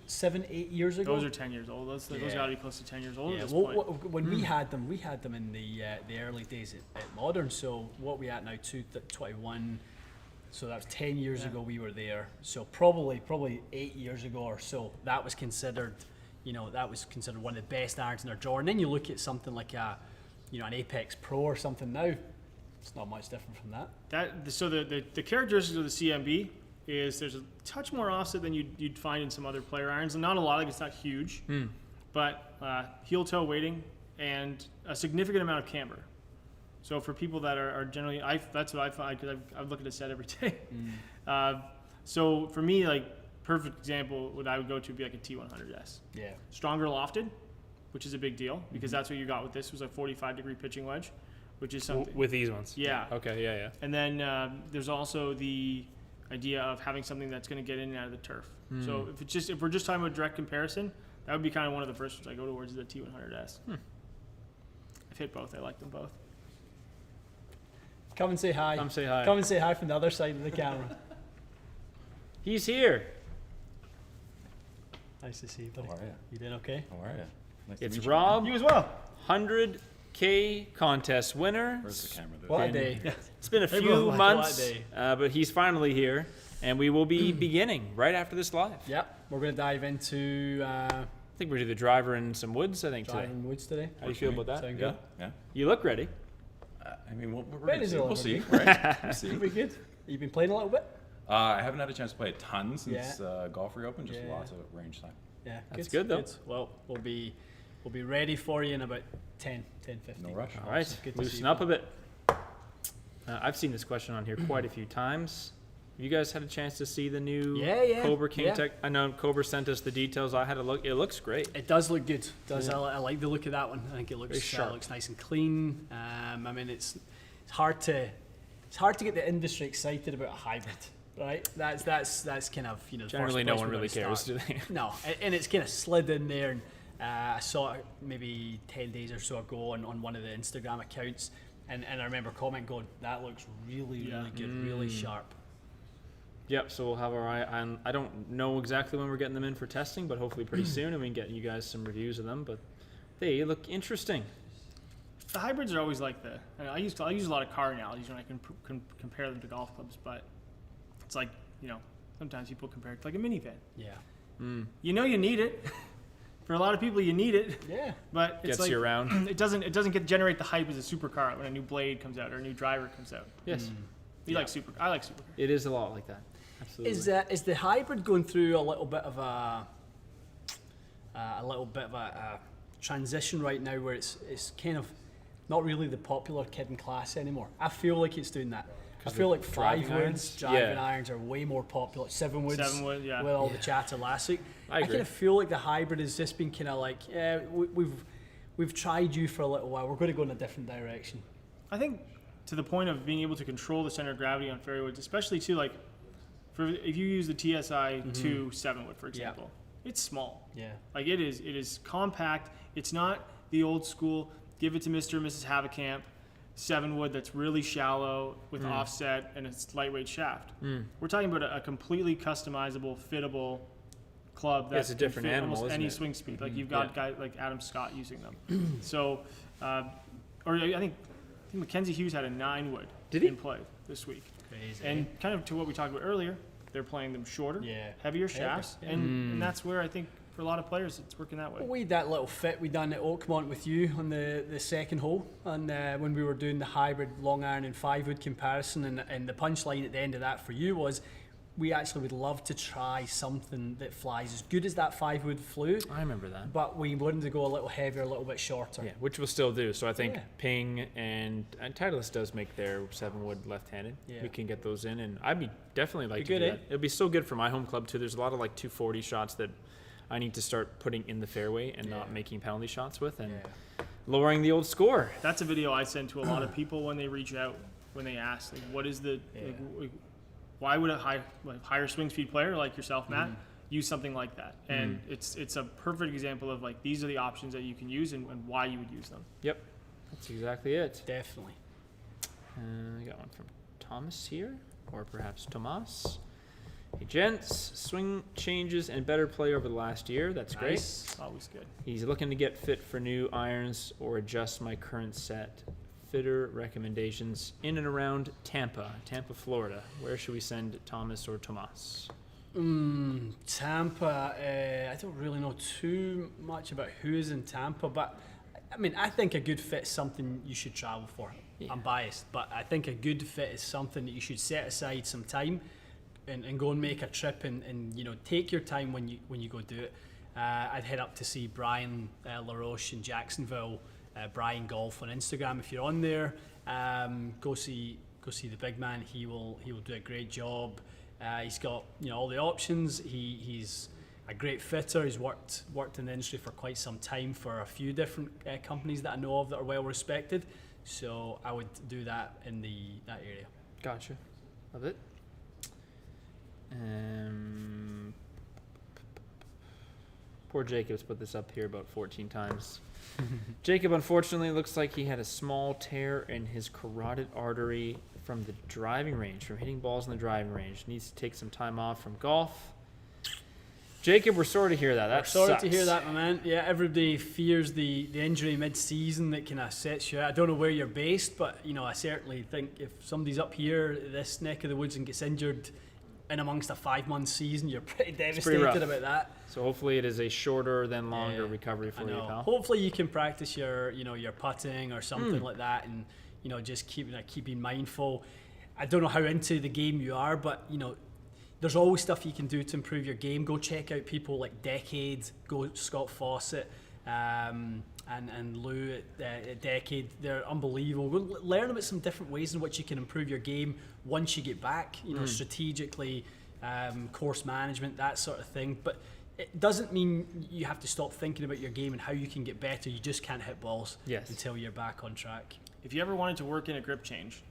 7, 8 years ago. Those are 10 years old. Those got to be close to 10 years old Yeah, at this well, point. when we had them in the early days at Modern. So what we at now, 21. So that was 10 years ago we were there. So probably 8 years ago or so, that was considered, you know, one of the best irons in our drawer. And then you look at something like an Apex Pro or something now, it's not much different from that. So the characteristics of the CMB is there's a touch more offset than you'd find in some other player irons, and not a lot. Like, it's not huge, but heel toe weighting and a significant amount of camber. So for people that are generally, that's what I find, because I've looked at a set every day. So for me, like, perfect example, what I would go to would be like a T100S. Yeah. Stronger lofted, which is a big deal, because that's what you got with this. Was a 45-degree pitching wedge, which is something. With these ones? Yeah. Okay, yeah. And then there's also the idea of having something that's going to get in and out of the turf. So if we're just talking about direct comparison, that would be kind of one of the first ones I go towards, is the T100S. I've hit both. I like them both. Come and say hi. Come say hi. Come and say hi from the other side of the camera. He's here. Nice to see you, buddy. How are you? You doing okay? How are you? Nice to It's meet you. Rob, You as well. 100K contest winner. Where's the camera? There? What a And day. It's been a Hey, few bro, what a months, day. but he's finally here, and we will be beginning right after this live. Yep, we're going to dive into I think we're going to do the driver and some woods, I think, today. driving woods today. How do you feel about that? Sound Yeah. good? Yeah. You look ready. I mean, we're Ben gonna is see. a We'll little see, bit. right? We'll see. You've been good. You've been playing a little bit? I haven't had a chance to play a ton since Yeah. Golf Reopen. Just Yeah. lots of range time. Yeah, That's good, though. Well, we'll be ready for you in about 10, 15. No rush. All right, Good to see loosen you. up a bit. I've seen this question on here quite a few times. You guys had a chance to see the new Yeah. Cobra King Yeah. Tech? I know Cobra sent us the details. I had a look. It looks great. It does look good. Yeah. I like the look of that one. I think it Very looks sharp. looks nice and clean. I mean, it's hard to get the industry excited about a hybrid, right? That's kind of, you know, the Generally, first no place one we're really gonna cares, start. do they? No, and it's kind of slid in there, and I saw it maybe 10 days or so ago on one of the Instagram accounts, and I remember comment going, that looks really good, really sharp. Yep, so we'll have our eye on. I don't know exactly when we're getting them in for testing, but hopefully pretty soon, and we can get you guys some reviews of them. But they look interesting. The hybrids are always like I use a lot of car analogies when I can compare them to golf clubs, but it's like, you know, sometimes people compare it to like a minivan. Yeah. You know you need it. For a lot of people, you need it. Yeah. But it's Gets like you around. it doesn't generate the hype as a supercar when a new blade comes out or a new driver comes out. Yes, I like supercar. it is a lot like that. Absolutely. Is the hybrid going through a little bit of a transition right now where it's kind of not really the popular kid in class anymore? I feel like it's doing that. I feel like driving 5 woods, irons? driving Yeah. irons are way more popular. 7 woods, 7 wood, yeah. with all the chatter last week. I agree. kind of feel like the hybrid has just been kind of like, yeah, we've tried you for a little while. We're going to go in a different direction. I think to the point of being able to control the center of gravity on fairway woods, especially too, like if you use the TSI 2 7 wood, for example, it's small. Yeah. Like it is compact. It's not the old school give it to Mr. and Mrs. Haverkamp 7 wood that's really shallow with offset and it's lightweight shaft. We're talking about a completely customizable, fittable club that It's a different can fit animal, almost isn't any it? swing speed. Like you've got Yeah. guys like Adam Scott using them. So, or I think Mackenzie Hughes had a 9 wood Did he? in play this week. Crazy. And kind of to what we talked about earlier, they're playing them shorter, Yeah. heavier shafts, yeah. and that's where I think for a lot of players it's working that way. We had that little fit we done at Oakmont with you on the second hole, and when we were doing the hybrid long iron and 5 wood comparison, and the punchline at the end of that for you was, we actually would love to try something that flies as good as that 5 wood flew, I remember that. but we wanted to go a little heavier, a little bit shorter. Yeah, which we'll still do. So I think Yeah. Ping and Titleist does make their 7 wood left-handed. Yeah. We can get those in, and I'd be definitely like Be to good, do eh? that. It'll be so good for my home club too. There's a lot of like 240 shots that I need to start putting in the fairway and not Yeah. making penalty shots with, and Yeah. lowering the old score. That's a video I send to a lot of people when they reach out, when they ask, like, what is the, like, why would a higher swing speed player like yourself, Matt, use something like that? And it's a perfect example of like these are the options that you can use and why you would use them. Yep, that's exactly it. Definitely. We got one from Thomas here, or perhaps Tomas. Hey gents, swing changes and better play over the last year. That's great. Nice. Always good. He's looking to get fit for new irons or adjust my current set. Fitter recommendations in and around Tampa, Florida. Where should we send Thomas or Tomas? Tampa, I don't really know too much about who's in Tampa, but I mean, I think a good fit is something you should travel for. Yeah. I'm biased, but I think a good fit is something that you should set aside some time and go and make a trip and you know, take your time when you go do it. I'd head up to see Brian LaRoche in Jacksonville, Brian Golf on Instagram. If you're on there, go see the big man. He will do a great job. He's got, you know, all the options. He's a great fitter. He's worked in the industry for quite some time for a few different companies that I know of that are well respected. So I would do that in that area. Gotcha. Love it. Poor Jacob's put this up here about 14 times. Jacob, unfortunately, looks like he had a small tear in his carotid artery from the driving range, from hitting balls in the driving range. Needs to take some time off from golf. Jacob, we're sorry to hear that. That Sorry sucks. to hear that, my man. Yeah, everybody fears the injury mid-season that kind of sets you out. I don't know where you're based, but you know, I certainly think if somebody's up here, this neck of the woods, and gets injured in amongst a 5-month season, you're pretty devastated rough. about that. So hopefully it is a shorter than longer Yeah, recovery for I you, know. pal. Hopefully you can practice your putting or something like that, and you know, just keeping mindful. I don't know how into the game you are, but you know, there's always stuff you can do to improve your game. Go check out people like Decade, go Scott Fawcett, and Lou at Decade. They're unbelievable. Go learn about some different ways in which you can improve your game once you get back. You know, strategically, course management, that sort of thing. But it doesn't mean you have to stop thinking about your game and how you can get better. You just can't hit balls until you're back on track. If you ever wanted to work in a grip change,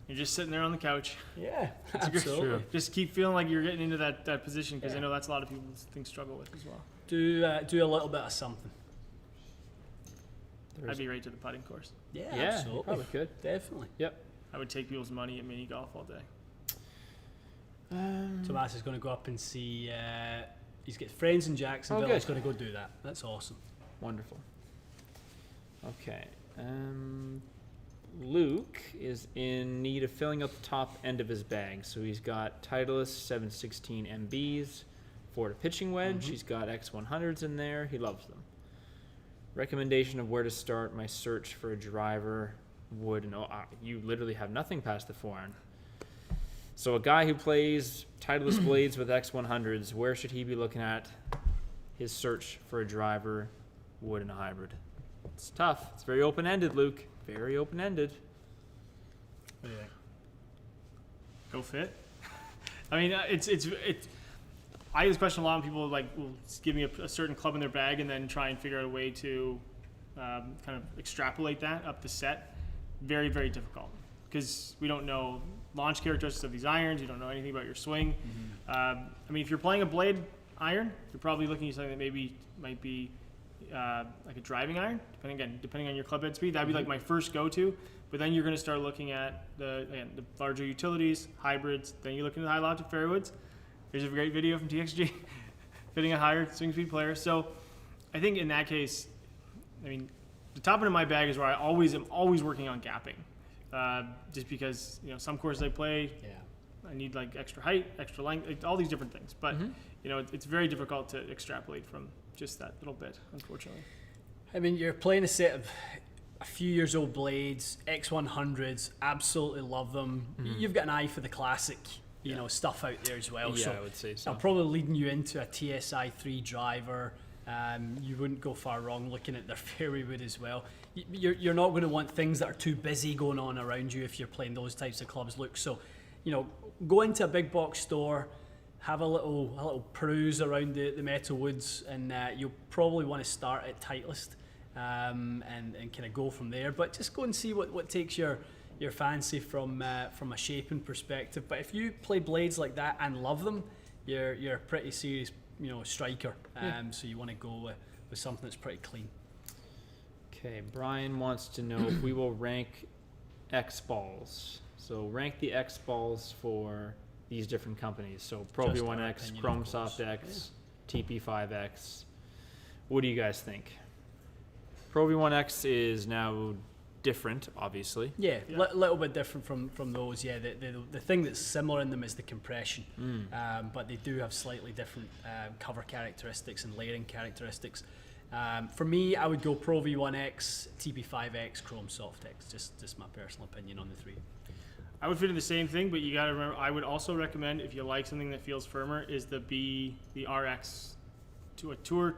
you're just sitting there on the couch. Yeah, It's absolutely. true. Just keep feeling like you're getting into that position because Yeah. I know that's a lot of people's things struggle with as well. Do a little bit of something. I'd be right to the putting course. Yeah, Yeah, you absolutely. probably could. Definitely. Yep. I would take people's money at mini golf all day. Tomas is going to go up and see. He's got friends in Jacksonville. good. He's going to go do that. That's awesome. Wonderful. Okay. Luke is in need of filling out the top end of his bag. So he's got Titleist 716 MBs, afford a pitching wedge. He's got X100s in there. He loves them. Recommendation of where to start my search for a driver, wood, and you literally have nothing past the 4-iron. So a guy who plays Titleist blades with X100s, where should he be looking at his search for a driver, wood, and a hybrid? It's tough. It's very open-ended, Luke. Very open-ended. What do you think? Go fit. I mean, it's. I get this question a lot. When people like will give me a certain club in their bag and then try and figure out a way to kind of extrapolate that up the set. Very, very difficult because we don't know launch characteristics of these irons. You don't know anything about your swing. I mean, if you're playing a blade iron, you're probably looking at something that maybe might be like a driving iron, depending on your club head speed. That'd be like my first go-to. But then you're going to start looking at the larger utilities, hybrids. Then you look into the high loft fairwoods. There's a great video from TXG fitting a higher swing speed player. So I think in that case, I mean, the top end of my bag is where I am always working on gapping, just because some courses I play, I need like extra height, extra length, like all these different things. But it's very difficult to extrapolate from just that little bit, unfortunately. I mean, you're playing a set of a few years old blades, X100s, absolutely love them. You've got an eye for the classic, stuff out there as well. Yeah, so I would say so. I'm probably leading you into a TSI 3 driver. You wouldn't go far wrong looking at their fairway wood as well. You're not going to want things that are too busy going on around you if you're playing those types of clubs. Look, so go into a big box store, have a little peruse around the metal woods, and you'll probably want to start at Titleist and kind of go from there. But just go and see what takes your fancy from a shaping perspective. But if you play blades like that and love them, you're a pretty serious striker. So you want to go with something that's pretty clean. Okay, Brian wants to know if we will rank X balls. So rank the X balls for these different companies. So Pro Just our V1X, opinion, Chrome of course. Soft X, TP5X. What do you guys think? Pro V1X is now different, obviously. Yeah, little bit different from those. Yeah, the thing that's similar in them is the compression, but they do have slightly different cover characteristics and layering characteristics. For me, I would go Pro V1X, TP5X, Chrome Soft X. Just my personal opinion on the three. I would fit in the same thing, but you got to remember, I would also recommend, if you like something that feels firmer, is the RX to a Tour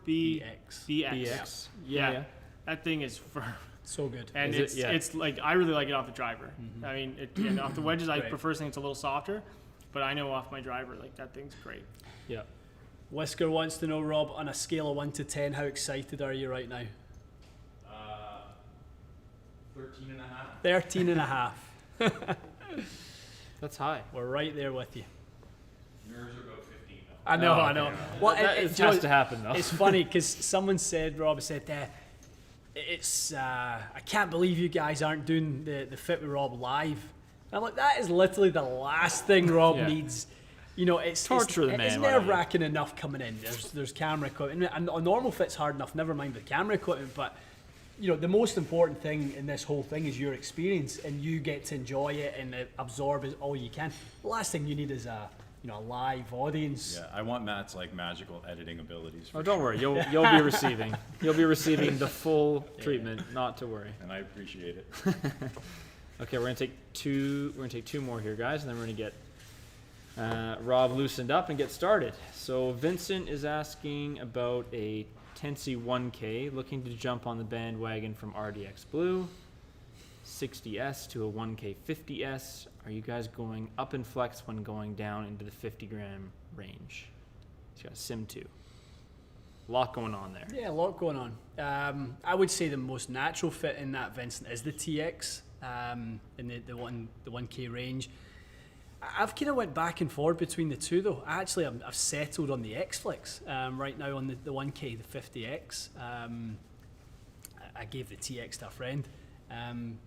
BX. BX. Yeah. That thing is firm. So good. And it's like, I really like it off the driver. I mean, and off the wedges, I prefer something that's a little softer, but I know off my driver, like that thing's great. Yeah. Whisker wants to know, Rob, on a scale of 1 to 10, how excited are you right now? 13 and a half. 13 and a half. That's high. We're right there with you. Nerves are about 15 though. I know, Oh, I know. okay. Well, It has to happen, though. It's funny because someone said, Rob said, I can't believe you guys aren't doing the Fit with Rob live. And I'm like, that is literally the last thing Rob needs. It's Torture the man, It's whatever. nerve-wracking enough coming in. There's camera equipment, and a normal fit's hard enough. Never mind the camera equipment, but the most important thing in this whole thing is your experience, and you get to enjoy it and absorb it all you can. The last thing you need is a live audience. Yeah, I want Matt's magical editing abilities. Oh, don't worry. You'll be receiving. You'll be receiving the full treatment. Not to worry. And I appreciate it. Okay, we're gonna take two more here, guys, and then we're gonna get Rob loosened up and get started. So Vincent is asking about a Tensi 1K, looking to jump on the bandwagon from RDX Blue, 60S to a 1K 50S. Are you guys going up in flex when going down into the 50 gram range? He's got a Sim 2. A lot going on there. Yeah, a lot going on. I would say the most natural fit in that, Vincent, is the TX in the 1K range. I've kind of went back and forth between the two, though. Actually, I've settled on the X-Flex right now on the 1K, the 50X. I gave the TX to a friend. And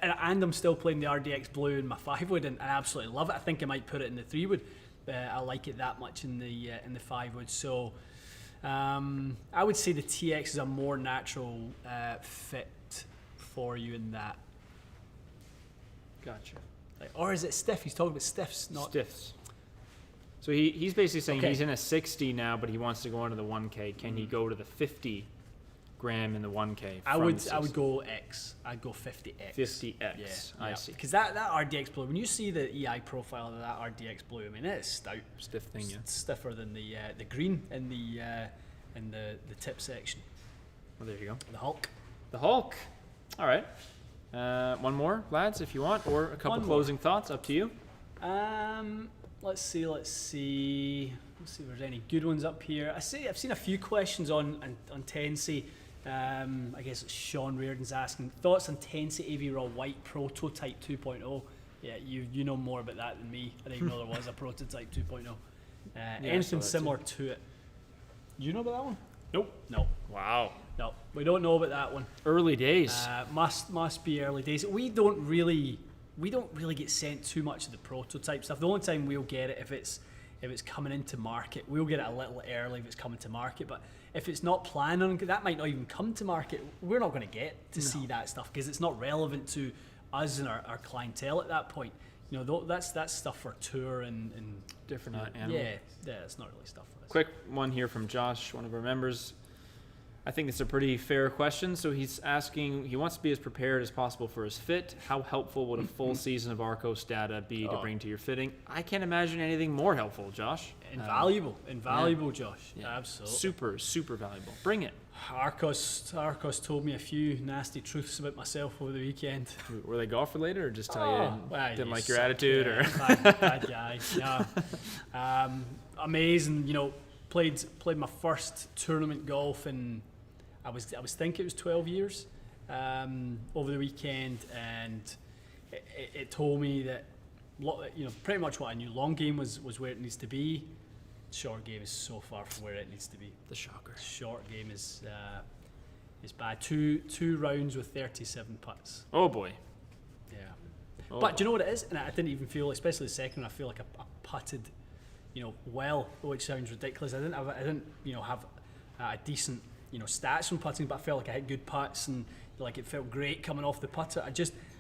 I'm still playing the RDX Blue in my 5-wood, and I absolutely love it. I think I might put it in the 3-wood. I like it that much in the 5-wood. So I would say the TX is a more natural fit for you in that. Gotcha. Or is it stiff? He's talking about stiffs, not Stiffs. So he's basically saying Okay. he's in a 60 now, but he wants to go into the 1K. Can he go to the 50 gram in the 1K? I from would the 60? I would go X. I'd go 50X. 50X. I see. Because that RDX blue, when you see the EI profile of that RDX blue, I mean it is stout. Stiff thing, yeah. It's stiffer than the green in the tip section. Well, there you go. The Hulk. The Hulk. All right. One more, lads, if you want, or a couple One more. closing thoughts. Up to you. Let's see if there's any good ones up here. I've seen a few questions on Tensi. I guess it's Sean Reardon's asking thoughts on Tensi AV Raw White Prototype 2.0. Yeah, you know more about that than me. I didn't even know there was a Prototype 2.0. I saw Anything that similar to it? Do you know about that one? Nope. No, Wow. no, we don't know about that one. Early days. Must be early days. We don't really get sent too much of the prototype stuff. The only time we'll get it if it's coming into market, we'll get it a little early if it's coming to market. But if it's not planned on, that might not even come to market. We're not going to get to see that stuff because it's not relevant to us and our clientele at that point. You know, that's stuff for tour and Different animal. yeah, it's not really stuff for us. Quick one here from Josh, one of our members. I think it's a pretty fair question. So he's asking, he wants to be as prepared as possible for his fit. How helpful would a full season of Arcos data be to bring to your fitting? I can't imagine anything more helpful, Josh. Invaluable, Josh. Yeah. Absolutely. Super valuable. Bring it. Arcos told me a few nasty truths about myself over the weekend. Were they golf related or just tell you Well, didn't you like your suck, attitude yeah, or? bad guy. Yeah. Amazing. You know, played my first tournament golf in I was thinking it was 12 years over the weekend, and it told me that pretty much what I knew. Long game was where it needs to be. Short game is so far from where it needs to be. The shocker. Short game is bad. Two rounds with 37 putts. Oh boy. Yeah. Oh But do you know what it is? And I didn't even feel, especially the second one, I feel like I putted, well, which sounds ridiculous. I didn't have a decent, stats from putting, but I felt like I had good putts and like it felt great coming off the putter.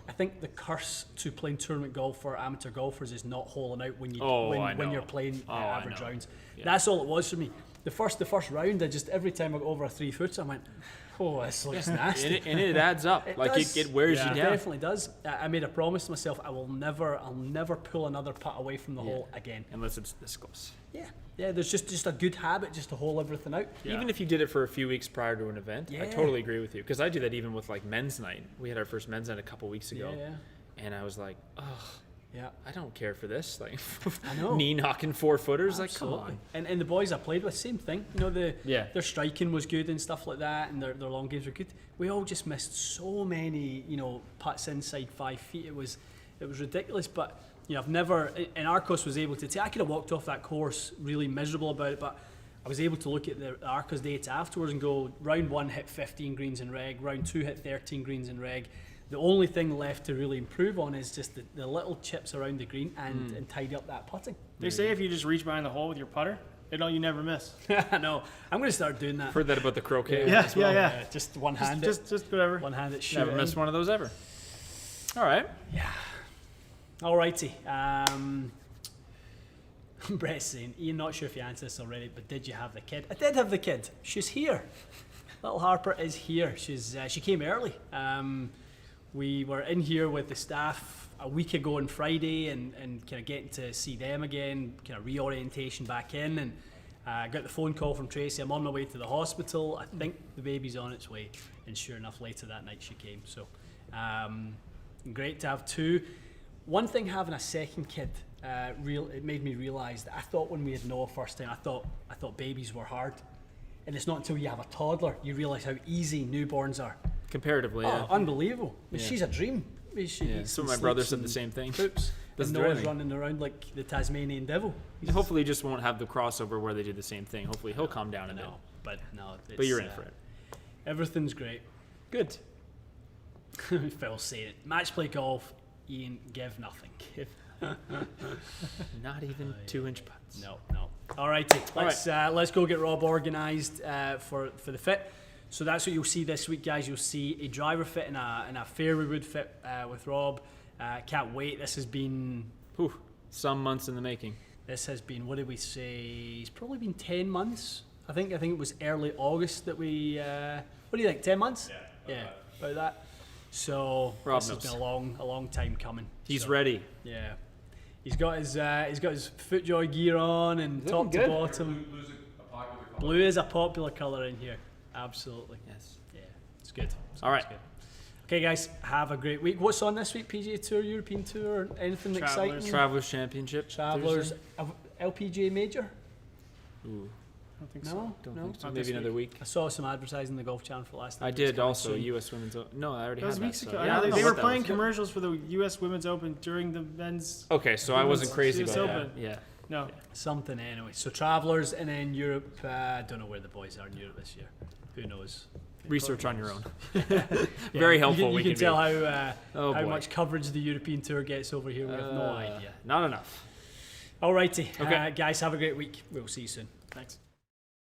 I think the curse to playing tournament golf for amateur golfers is not holing out when you're playing average rounds. Yeah. That's all it was for me. The first round, every time I got over a 3 footer, I went, oh, this looks nasty. And it adds up. It like does. it wears you It down. definitely does. I made a promise to myself, I'll never pull another putt away from the hole again. Unless it's this close. Yeah. There's just a good habit just to hole everything out. Even if you did it for a few weeks prior to an event, I Yeah. totally agree with you. Because I do that even with like men's night. We had our first men's night a couple weeks ago. Yeah. And I was like, oh, Yeah. I don't care for this. Like, I know. knee knocking 4 footers. Like, come Absolutely. on. And the boys I played with, same thing. Their striking was good and stuff like that, and their long games were good. We all just missed so many, putts inside 5 feet. It was ridiculous. But I've never. And Arcos was able to. I could have walked off that course really miserable about it, but I was able to look at the Arcos data afterwards and go, round 1 hit 15 greens in reg, round 2 hit 13 greens in reg. The only thing left to really improve on is just the little chips around the green and tidy up that putting. They say if you just reach behind the hole with your putter, you never miss. No, I'm going to start doing that. Heard that about the croquet. Yeah, as well. yeah. Just one hand. Just whatever. One hand at Never shooting. missed one of those ever. All right. Alrighty. Brett's saying, Ian, not sure if you answered this already, but did you have the kid? I did have the kid. She's here. Little Harper is here. She came early. We were in here with the staff a week ago on Friday and kind of getting to see them again, kind of reorientation back in, and got the phone call from Tracy. I'm on my way to the hospital. I think the baby's on its way, and sure enough, later that night she came. So great to have two. One thing, having a second kid, it made me realise that I thought when we had Noah first time, I thought babies were hard, and it's not until you have a toddler you realise how easy newborns are. Comparatively, yeah. Unbelievable. I mean, Yeah. She's a dream. She eats So and my brother sleeps said the and same thing. poops. Doesn't And do Noah's anything. running around like the Tasmanian devil. And hopefully, you just won't have the crossover where they do the same thing. Hopefully, he'll calm down a bit. But But you're in for it. Everything's great. Good. Phil saying it. Match play golf. Ian, give nothing. Not even 2-inch putts. No. Alrighty, let's go get Rob organised for the fit. So that's what you'll see this week, guys. You'll see a driver fit and a fairway wood fit with Rob. Can't wait. This has been Whew. Some months in the making. This has been, what did we say? It's probably been 10 months. I think it was early August that we. What do you think? 10 months? Yeah, about that. So Rob this has knows. been a long time coming. He's So, ready. Yeah, he's got his FootJoy gear on and top to bottom. Blue's a popular color. Blue is a popular color in here. Absolutely. Yes. Yeah, it's good. All right. It's good. Okay, guys, have a great week. What's on this week? PGA Tour, European Tour, anything Travelers. exciting? Travelers Championship. Travelers, Thursday? LPGA Major? Ooh, I don't think so. No, don't no. think so. Not Maybe this another week. I saw some advertising in the Golf Channel for last night. I It's did coming also. soon. U.S. Women's Open. No, I already That was had weeks that. ago. So, I yeah, know I don't they know were what that playing was. commercials for the U.S. Women's Open during the men's. Okay, so I wasn't crazy US about that. Open. Yeah. No, Something anyway. So Travelers, and then Europe. I don't know where the boys are in Europe this year. Who knows? Research on your own. Yeah, Very helpful. You we can tell be. how boy. much coverage the European Tour gets over here. We have no idea. Not enough. Alrighty, Okay. guys, have a great week. We'll see you soon. thanks.